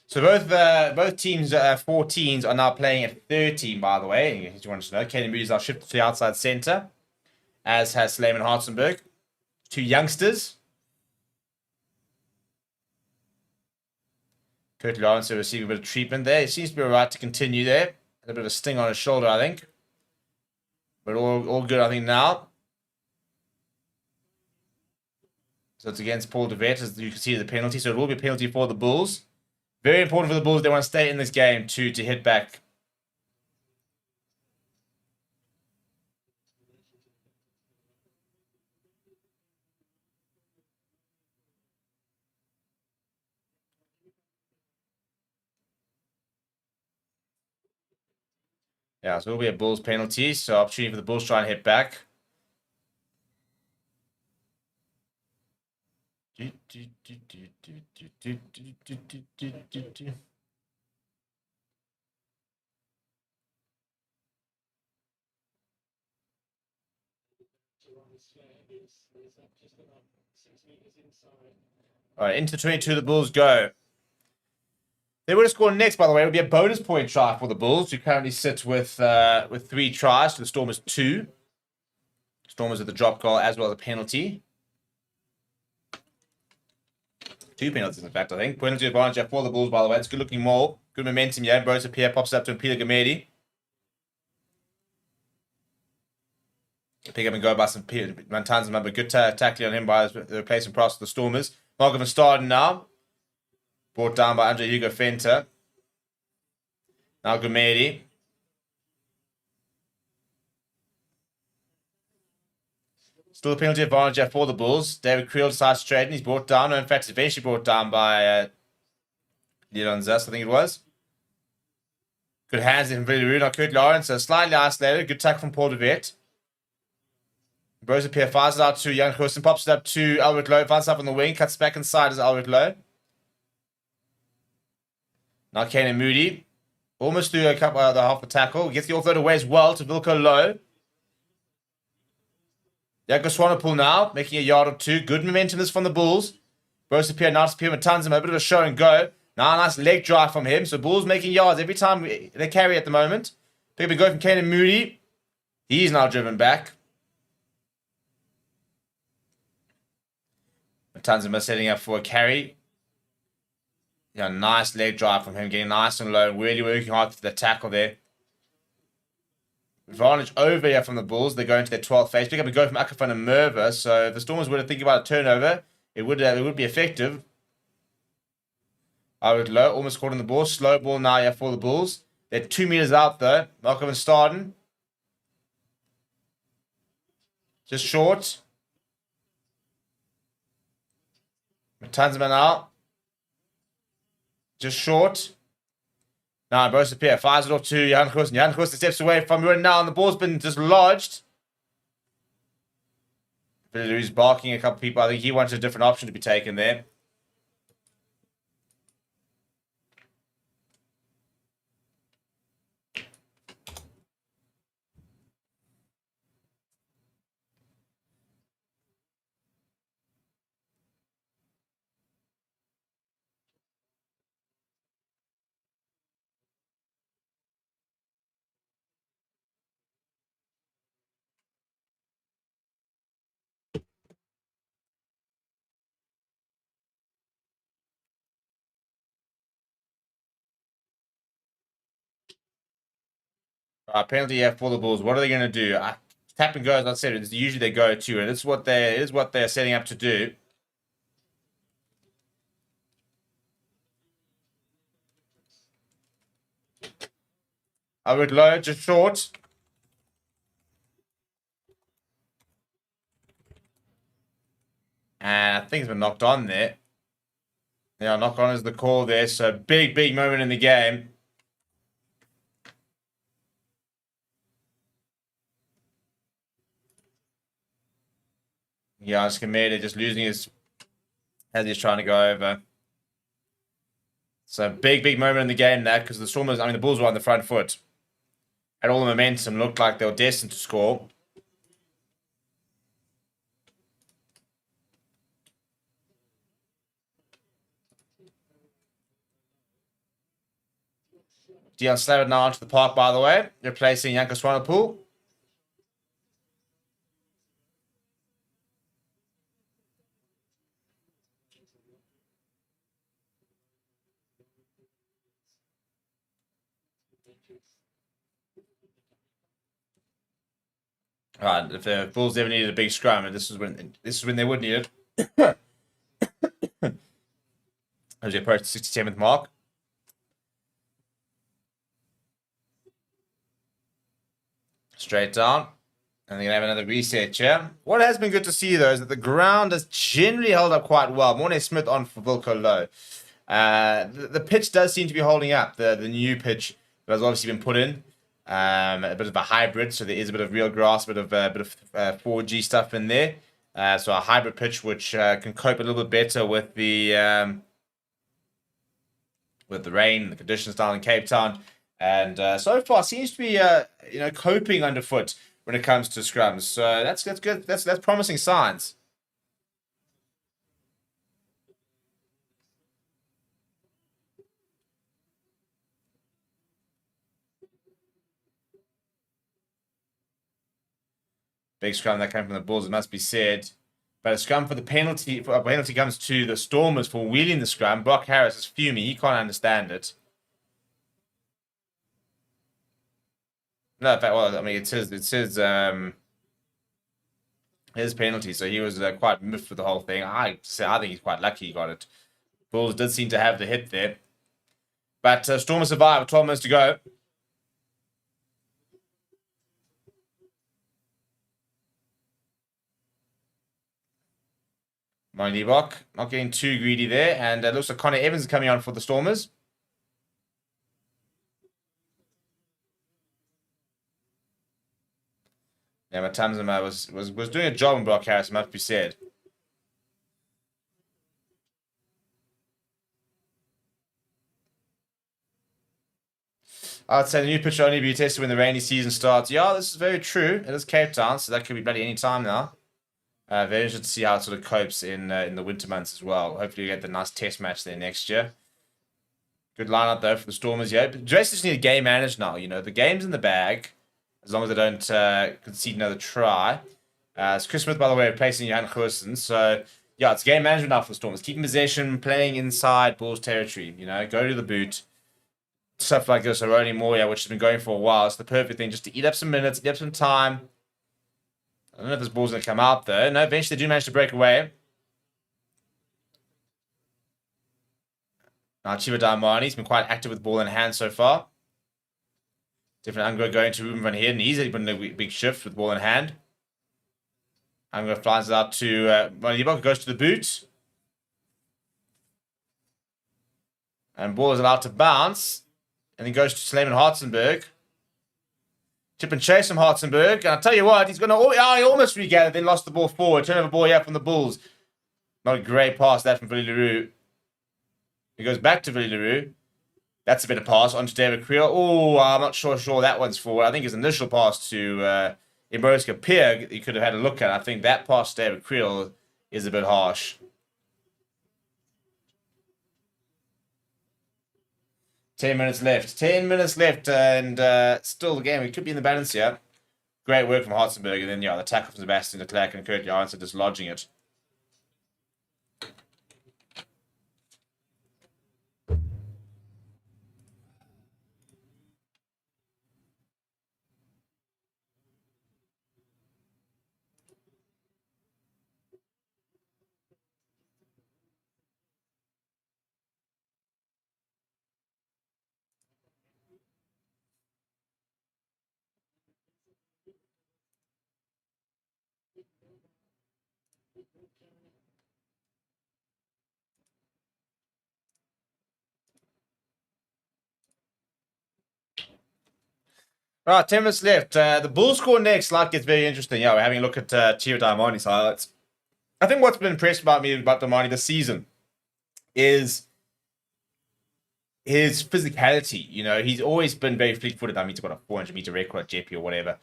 So both teams, 14s, are now playing at 13, by the way. If you want to know, Caden Moody's now shifted to the outside centre, as has Slayman Hartzenberg. Two youngsters. Kurt Lawrence receiving a bit of treatment there. He seems to be alright to continue there. A bit of a sting on his shoulder, I think. But all good, I think, now. So it's against Paul DeVet, as you can see the penalty. So it will be a penalty for the Bulls. Very important for the Bulls. They want to stay in this game to hit back. Yeah, so it will be a Bulls penalty. So opportunity for the Bulls to try and hit back. All right, into the 22, the Bulls go. They would have scored next, by the way. It would be a bonus point try for the Bulls, who currently sit with 3 tries to the Stormers 2. Stormers with the drop goal as well as a penalty. 2 penalties, in fact, I think. Penalty advantage for the Bulls, by the way. It's good looking maul. Good momentum here. Brosa Pierre pops up to Peter Gamedi. Pick up and go by some Mantanzima, but good tackling on him by the replacement price of the Stormers. Mark van Staden now. Brought down by Andre Hugo Fenter. Now Gamedi. Still a penalty advantage for the Bulls. David Creel decides to trade, and he's brought down. No, in fact, eventually brought down by Leon Zas, I think it was. Good hands in Villarreal. Now Kurt Lawrence, slightly isolated. Good tackle from Paul DeVet. Brosa Pierre fires it out to Jan Goosen, pops it up to Albert Lowe, finds up on the wing, cuts back inside as Albert Lowe. Now Kanan Moody, almost through a couple of the half the tackle, gets the offload away as well to Vilko Lowe. Jaco Swanepoel now, making a yard or two. Good momentum this from the Bulls. Brosa Pierre now to Pierre Matanzima, a bit of a show and go. Now a nice leg drive from him, so Bulls making yards every time they carry at the moment. Pick up and go from Kanan Moody. He's now driven back. Matanzima setting up for a carry. Yeah, nice leg drive from him, getting nice and low, really working hard for the tackle there. Advantage over here from the Bulls. They go into their 12th phase. Pick up and go from Akafan and Merva. So if the Stormers were to think about a turnover, it would be effective. I would low, almost caught on the ball. Slow ball now here for the Bulls. They're 2 meters out though. Malcolm and Staden. Just short. Matanzima now. Just short. Now Brosa Pierre fires it off to Jan Goosen. Jan Goosen steps away from it now, and the ball's been dislodged. Villarreal's barking a couple of people. I think he wants a different option to be taken there. Penalty for the Bulls. What are they going to do? Tap and go, as I said, it's usually they go to, and it's what they're setting up to do. Albert Lowe, just short. And I think it's been knocked on there. Yeah, knock on is the call there. So big moment in the game. Yeah, it's committed, just losing his as he's trying to go over. So big moment in the game there, because the Stormers, the Bulls were on the front foot. Had all the momentum, looked like they were destined to score. Dion Slavitt now onto the park, by the way, replacing Janko Swanepoel. Right, if the Bulls ever needed a big scrum, and this is when they would need it. As we approach the 67th mark. Straight down. And they're going to have another reset here. What has been good to see, though, is that the ground has generally held up quite well. Mornay Smith on for Wilco Low. The pitch does seem to be holding up. The new pitch that has obviously been put in. A bit of a hybrid, so there is a bit of real grass, a bit of 4G stuff in there. So a hybrid pitch which can cope a little bit better with the rain, the conditions down in Cape Town, and so far seems to be coping underfoot when it comes to scrums. So that's good. That's promising signs. Big scrum that came from the Bulls, it must be said. But a scrum for the penalty, a penalty comes to the Stormers for wheeling the scrum. Brock Harris is fuming. He can't understand it. No, in fact, well, I mean, it's his penalty. So he was quite miffed with the whole thing. I think he's quite lucky he got it. Bulls did seem to have the hit there. But Stormers survive with 12 minutes to go. Marnie Liebach not getting too greedy there. And it looks like Connor Evans is coming on for the Stormers. Yeah, but Tamzima was doing a job on Brock Harris, must be said. I'd say the new pitch will only be tested when the rainy season starts. Yeah, this is very true. It is Cape Town, so that could be bloody any time now. Very interested to see how it sort of copes in the winter months as well. Hopefully we get the nice test match there next year. Good lineup though for the Stormers, yeah. But Dress just need a game managed now. You know, the game's in the bag, as long as they don't concede another try. It's Chris Smith, by the way, replacing Johan Goosen. So, yeah, it's game management now for the Stormers. Keeping possession, playing inside Bulls territory. You know, go to the boot. Stuff like this, Aroni Moya, which has been going for a while. It's the perfect thing just to eat up some minutes, eat up some time. I don't know if this ball's going to come out, though. No, eventually they do manage to break away. Now, Chiva Daimani's been quite active with ball in hand so far. Different Angro going to Ruben van Heerden. He's been a big shift with ball in hand. Angro flies it out to Malibok, goes to the boot. And ball is allowed to bounce. And then goes to Slayman Hartzenberg. Chip and chase from Hartzenberg. And I'll tell you what, he's going to... Oh, he almost regathered, then lost the ball forward. Turnover ball here from the Bulls. Not a great pass, that from Willie Leroux. He goes back to Willie Leroux. That's a better pass onto David Creel. Oh, I'm not sure that one's forward. I think his initial pass to Imbroska Pierre, he could have had a look at. I think that pass to David Creel is a bit harsh. 10 minutes left. 10 minutes left, and still the game. It could be in the balance here. Great work from Hartzenberg, and then, yeah, the tackle from Sebastian de Klerk and Kurt Janssen dislodging it. All right, 10 minutes left. The Bulls score next. Like, it's very interesting. Yeah, we're having a look at Chio Daimani's highlights. I think what's been impressed about me about Daimani this season is his physicality. You know, he's always been very fleet-footed. I mean, he's got a 400-meter record at JP or whatever.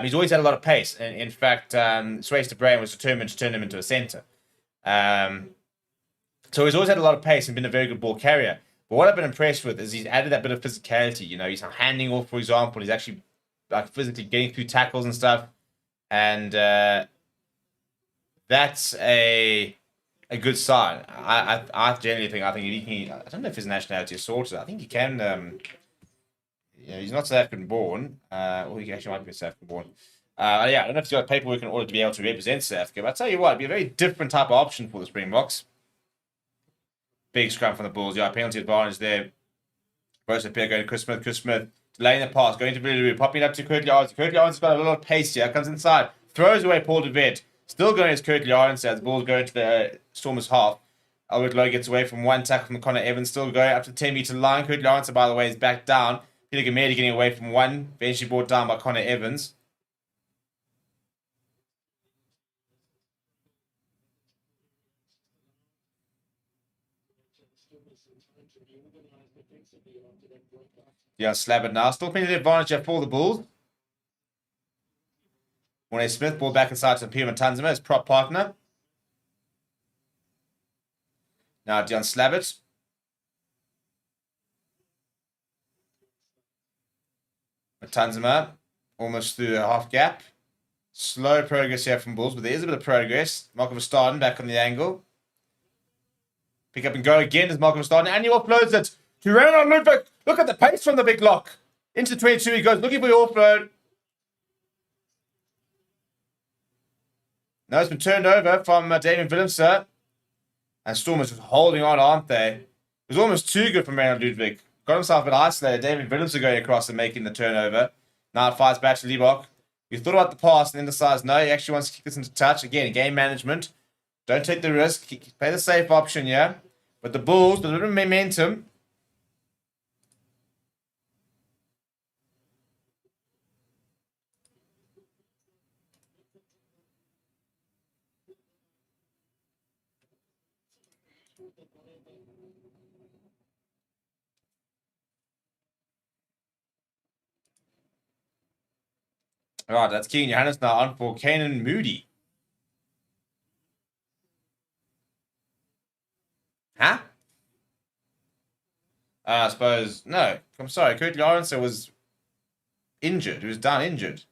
He's always had a lot of pace. And in fact, Swayze de Bruin was determined to turn him into a center. So he's always had a lot of pace and been a very good ball carrier. But what I've been impressed with is he's added that bit of physicality. You know, he's handing off, for example. He's actually like physically getting through tackles and stuff. And that's a good sign. I generally think I don't know if his nationality is sorted. I think he can. He's not South African born. Or he actually might be South African born. Yeah, I don't know if he's got paperwork in order to be able to represent South Africa. But I tell you what, it'd be a very different type of option for the Springboks. Big scrum from the Bulls. Yeah, penalty advantage there. Both appear going to Chris Smith. Chris Smith delaying the pass, going to Billy, popping up to Curtly Arns. Curtly Arns has got a little pace here. Comes inside, throws away Paul de Vet. Still going as Curtly Arns as the Bulls go into the Stormers half. Albert Lowe gets away from one tackle from Connor Evans. Still going up to the 10-meter line. Curtly Arns, by the way, is back down. Peter Gamedi getting away from one. Eventually brought down by Connor Evans. Yeah, slab it now. Still plenty of advantage here for the Bulls. Mornay Smith, ball back inside to Puma Tanzima, his prop partner. Now Dion Slavitt. Tanzima, almost through the half gap. Slow progress here from Bulls, but there is a bit of progress. Malcolm Verstaden back on the angle. Pick up and go again as Malcolm Verstaden, and he offloads it to Renan Ludwig. Look at the pace from the big lock. Into 22 he goes, looking for the offload. Now it's been turned over from Damien Willemse. And Stormers just holding on, aren't they? It was almost too good from Renan Ludwig. Got himself a bit isolated. Damien Willemse going across and making the turnover. Now it fires back to Liebach. You thought about the pass and then decides, no, he actually wants to kick this into touch. Again, game management. Don't take the risk. Play the safe option, yeah? But the Bulls, with a little momentum. All right, that's Keegan Johannes now on for Kanan Moody. Huh? I suppose, no. I'm sorry, Kurt Lawrence was injured. He was down injured.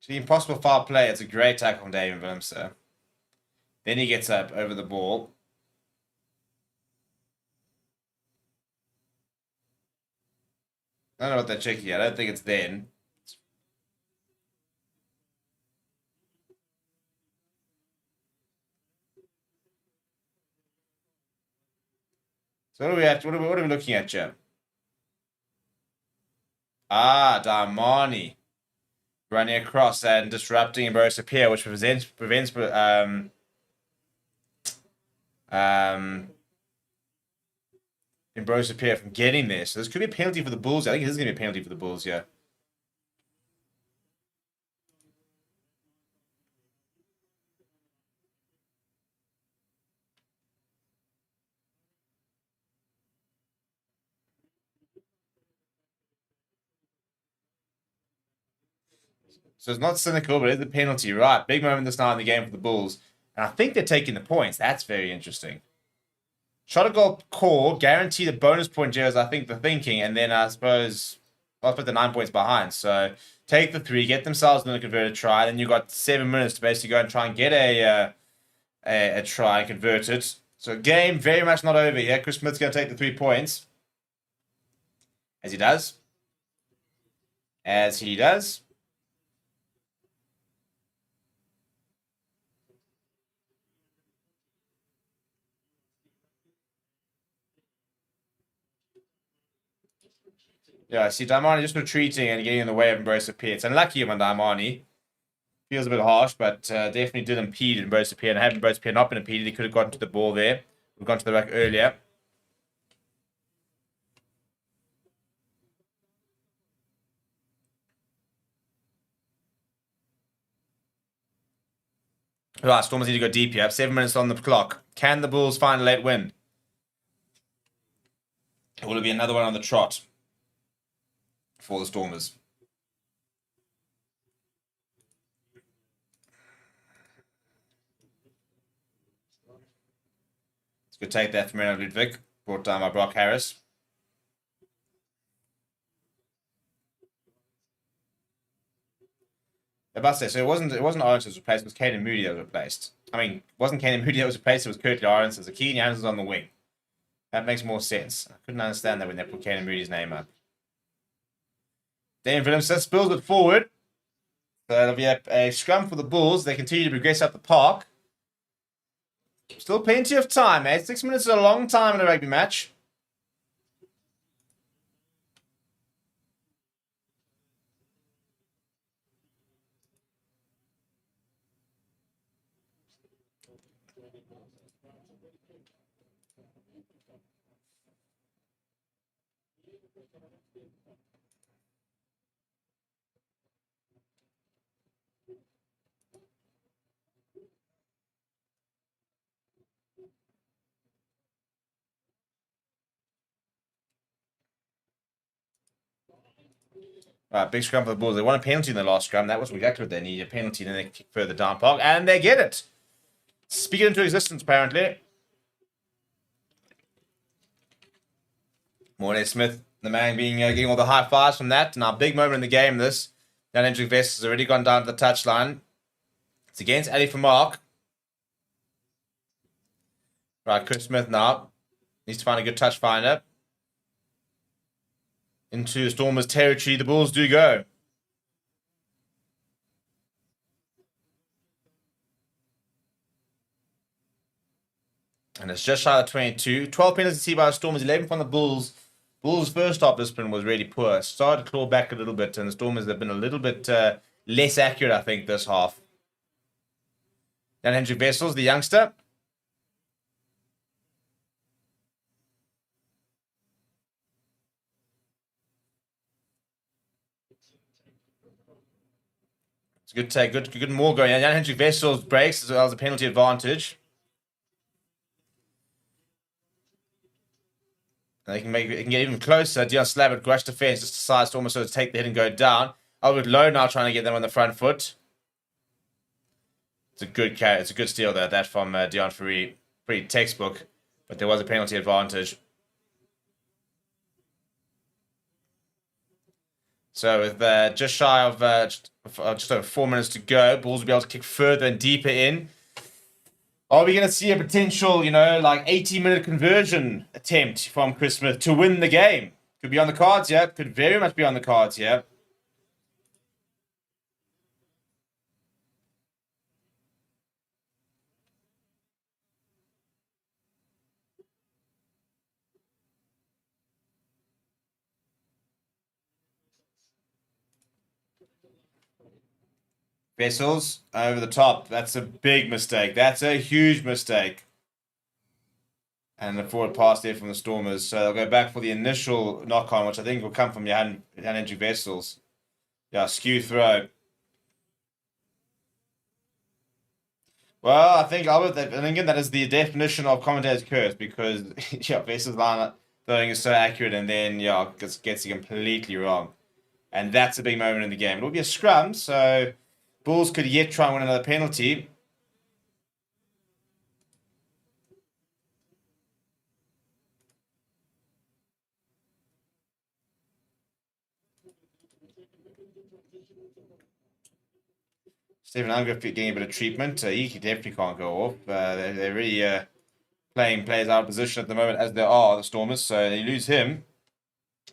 The impossible foul play. It's a great tackle from David Willemse. Then he gets up over the ball. I don't know what they're checking yet. I don't think it's then. So what are we at? What are we looking at, Jim? Ah, Darmani running across and disrupting Embarrass Appear, which prevents Embarrass Appear from getting there. So this could be a penalty for the Bulls. I think this is going to be a penalty for the Bulls, yeah. So it's not cynical, but it's a penalty, right? Big moment this night in the game for the Bulls. And I think they're taking the points. That's very interesting. Shot a goal call, guarantee the bonus point shares, I think the thinking, and then I suppose I'll put the 9 points behind. So take the 3, get themselves in a converted try, then you've got 7 minutes to basically go and try and get a try and convert it. So game very much not over here. Chris Smith's going to take the 3 points. As he does. As he does. Yeah, I see Daimani just retreating and getting in the way of Embrace Appear. It's unlucky on Daimani. Feels a bit harsh, but definitely did impede Embrace Appear. And had Embrace Appear not been impeded, he could have gotten to the ball there. We've gone to the rack earlier. Right, Stormers need to go deep here. 7 minutes on the clock. Can the Bulls find a late win? Or will it be another one on the trot? for the Stormers. It's good take that from Renaud Ludwig, brought down by Brock Harris. About to say, so it wasn't Orange that was replaced, it was Caden Moody that was replaced. I mean, it wasn't Caden Moody that was replaced, it was Curtly Orange, so Keen Jansen's on the wing. That makes more sense. I couldn't understand that when they put Caden Moody's name up. Dane Williamson spills it forward. So it'll be a scrum for the Bulls. They continue to progress up the park. Still plenty of time, mate. 6 minutes is a long time in a rugby match. Right, big scrum for the Bulls. They want a penalty in the last scrum. That was exactly what they need, a penalty, and then they kick further down park, and they get it. Speak it into existence, apparently. Morley Smith, the man getting all the high fives from that. Now, big moment in the game, this. United Rugby has already gone down to the touchline. It's against Ali for mark. Right, Chris Smith now needs to find a good touch finder. Into Stormers territory, the Bulls do go. And it's just shy of 22. 12 penalties to see by the Stormers, 11 from the Bulls. Bulls' first half discipline was really poor. Started to claw back a little bit, and the Stormers have been a little bit less accurate, I think, this half. Then Andrew Vessels, the youngster. It's a good take, good more going. And Hendrik Vessels breaks as well as a penalty advantage. And they can get even closer. Dion Slabbert, rush defense, just decides to almost sort of take the hit and go down. Albert Lowe now trying to get them on the front foot. It's a good carry. It's a good steal there. That from Dion Ferry. Pretty textbook, but there was a penalty advantage. So with just shy of just over 4 minutes to go, Bulls will be able to kick further and deeper in. Are we going to see a potential, like 80-minute conversion attempt from Chris Smith to win the game? Could be on the cards, yeah. Could very much be on the cards, yeah. Vessels over the top. That's a big mistake. That's a huge mistake. And the forward pass there from the Stormers. So they'll go back for the initial knock-on, which I think will come from Jan Andrew Vessels. Yeah, skew throw. Well, I think, Albert, and again, that is the definition of commentator's curse, because yeah, Vessels' line throwing is so accurate, and then gets it completely wrong. And that's a big moment in the game. It'll be a scrum, so Bulls could yet try and win another penalty. Stephen Unger getting a bit of treatment. He definitely can't go off. They're really playing players out of position at the moment, as they are, the Stormers. So they lose him,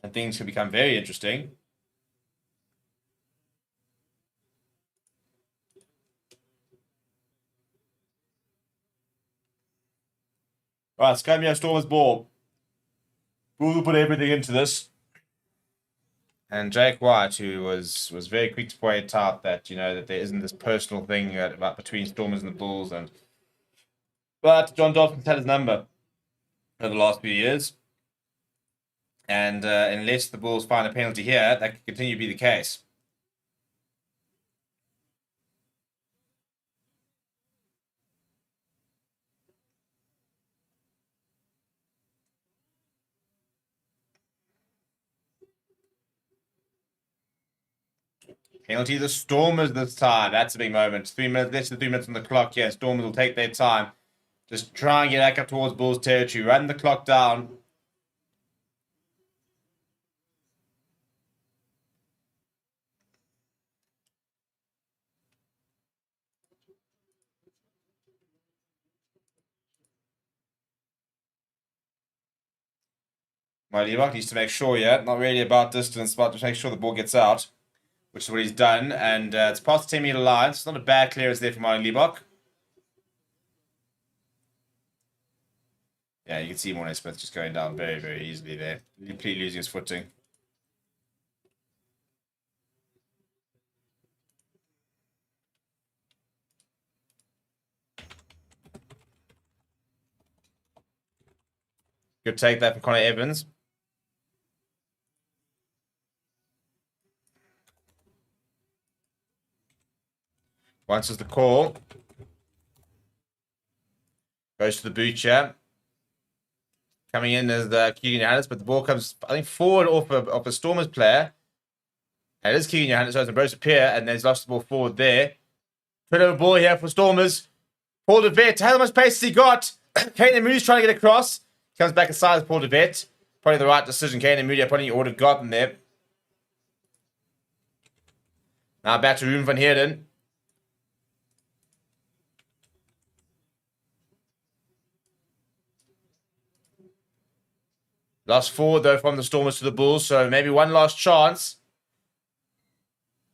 and things could become very interesting. Right, Scamio Stormers ball. We'll put everything into this. And Jake White, who was very quick to point out that, that there isn't this personal thing about between Stormers and the Bulls. But John Dolphin's had his number over the last few years. And unless the Bulls find a penalty here, that could continue to be the case. Penalty the Stormers this time. That's a big moment. 3 minutes, less than 3 minutes on the clock here. Stormers will take their time. Just try and get back up towards Bulls territory. Run the clock down. Leibach needs to make sure, not really about distance, but to make sure the ball gets out, which is what he's done. And it's past the 10-meter line. It's not a bad clearance there from Leibach. Yeah, you can see Mornay Smith just going down very, very easily there. Completely losing his footing. Good take that from Connor Evans. Once is the call. Goes to the butcher. Coming in as Keegan Johannes, but the ball comes, I think, forward off a Stormers player. And it is Keegan Johannes, so it's Ambrose Pierre, and then he's lost the ball forward there. Turnover ball here for Stormers. Paul de Vet, how much pace has he got? Kanan Moody's trying to get across. Comes back aside with Paul de Vet. Probably the right decision. Kanan Moody, probably would have gotten there. Now back to Ruben van Heerden. Lost forward, though, from the Stormers to the Bulls, so maybe one last chance.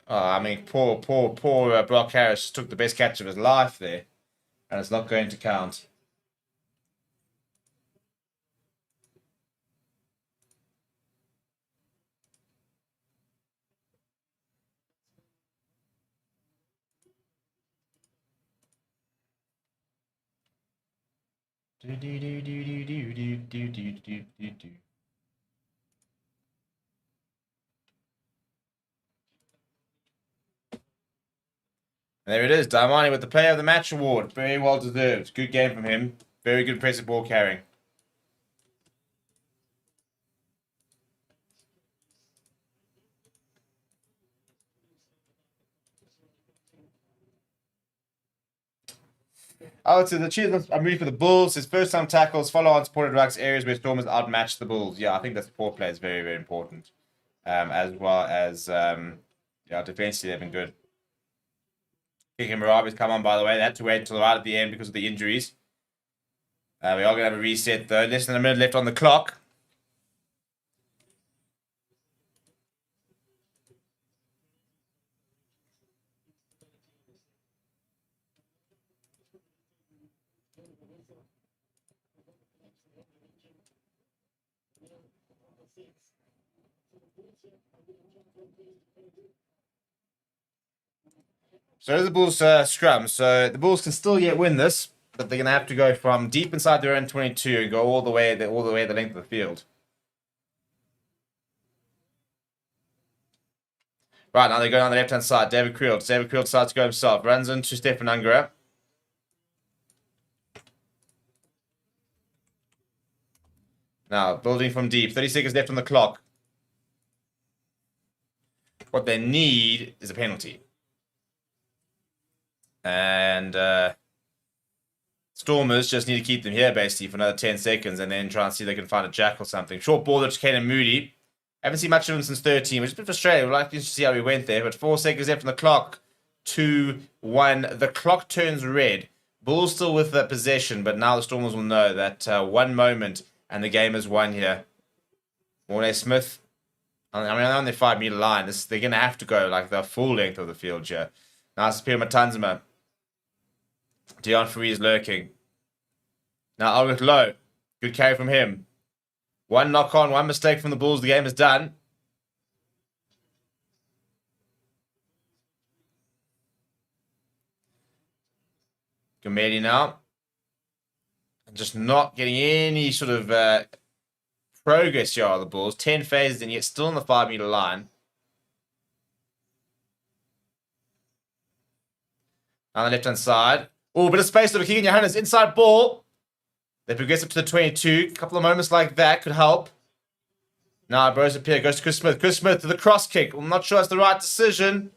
Oh, I mean, poor Brock Harris took the best catch of his life there, and it's not going to count. There it is, Darmani with the Player of the Match award. Very well deserved. Good game from him. Very good impressive ball carrying. I would say the achievements are moving for the Bulls. His first time tackles, follow-on supported rucks, areas where Stormers outmatched the Bulls. Yeah, I think that support play is very, very important. As well as, defensively they've been good. Kicking Marabi's come on, by the way. They had to wait until right at the end because of the injuries. We are going to have a reset, though. Less than a minute left on the clock. So the Bulls scrum. So the Bulls can still yet win this, but they're going to have to go from deep inside their own 22 and go all the way the length of the field. Right, now they go down the left-hand side. David Creel. David Creel decides to go himself. Runs into Stefan Ungerer. Now, building from deep. 30 seconds left on the clock. What they need is a penalty. And Stormers just need to keep them here, basically, for another 10 seconds and then try and see if they can find a jack or something. Short ball to Kanan Moody. Haven't seen much of him since 13, which is a bit frustrating. We'd like to see how he went there. But 4 seconds left on the clock. 2-1. The clock turns red. Bulls still with the possession, but now the Stormers will know that one moment and the game is won here. Mornay Smith. I mean, on their 5-meter line, they're going to have to go like the full length of the field here. Now it's Pierre Matanzima. Dion Free is lurking. Now Ulrich Lowe. Good carry from him. One knock on, one mistake from the Bulls. The game is done. Gomedi now. Just not getting any sort of progress here on the Bulls. 10 phases and yet still on the 5-meter line. On the left-hand side. Oh, bit of space over Keegan Johannes. Inside ball. They progress up to the 22. A couple of moments like that could help. Now, Bros appear. Goes to Chris Smith. Chris Smith to the cross kick. I'm not sure that's the right decision.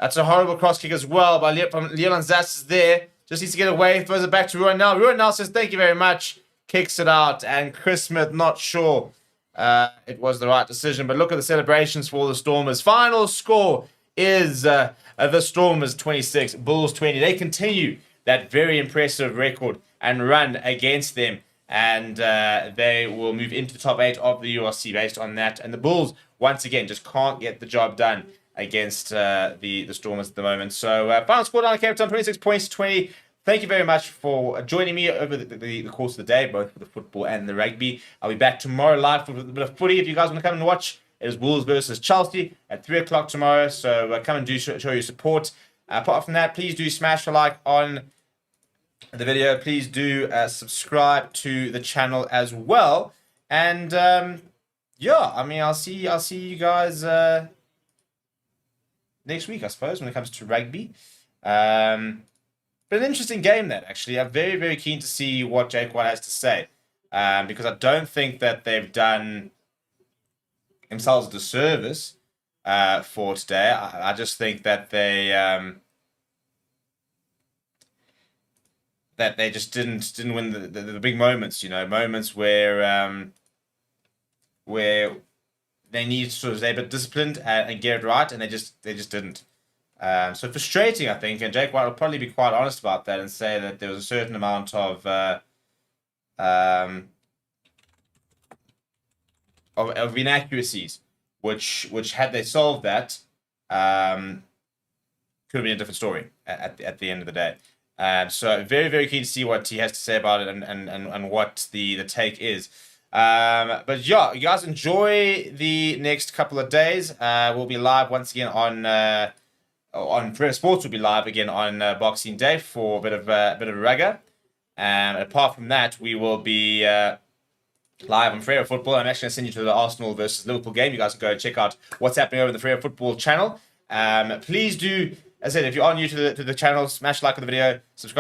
That's a horrible cross kick as well from Leon Zas there. Just needs to get away. Throws it back to Ruan now. Ruan now says, thank you very much. Kicks it out. And Chris Smith, not sure it was the right decision. But look at the celebrations for the Stormers. Final score is the Stormers 26, Bulls 20. They continue that very impressive record and run against them. And they will move into the top 8 of the URC based on that. And the Bulls, once again, just can't get the job done against the Stormers at the moment. So final score down in Cape Town, 26 points to 20. Thank you very much for joining me over the course of the day, both for the football and the rugby. I'll be back tomorrow live for a bit of footy. If you guys want to come and watch, it is Wolves versus Chelsea at 3 o'clock tomorrow. So come and show your support. Apart from that, please do smash a like on the video. Please do subscribe to the channel as well. And yeah, I mean, I'll see you guys next week, I suppose, when it comes to rugby. But an interesting game, that actually. I'm very, very keen to see what Jake White has to say, because I don't think that they've done themselves a disservice for today. I just think that they just didn't win the big moments. You know, moments where they need to sort of stay a bit disciplined and get it right, and they just didn't. So frustrating, I think, and Jake White will probably be quite honest about that and say that there was a certain amount of inaccuracies, which had they solved that, could have been a different story at the end of the day. So very, very keen to see what he has to say about it and what the take is. But yeah, you guys enjoy the next couple of days. We'll be live once again on Press Sports. Will be live again on Boxing Day for a bit of rugger. Apart from that, we will be live on Freo Football. I'm actually going to send you to the Arsenal versus Liverpool game. You guys can go check out what's happening over the Freo Football channel. Please do, as I said, if you are new to the channel, smash like on the video, subscribe.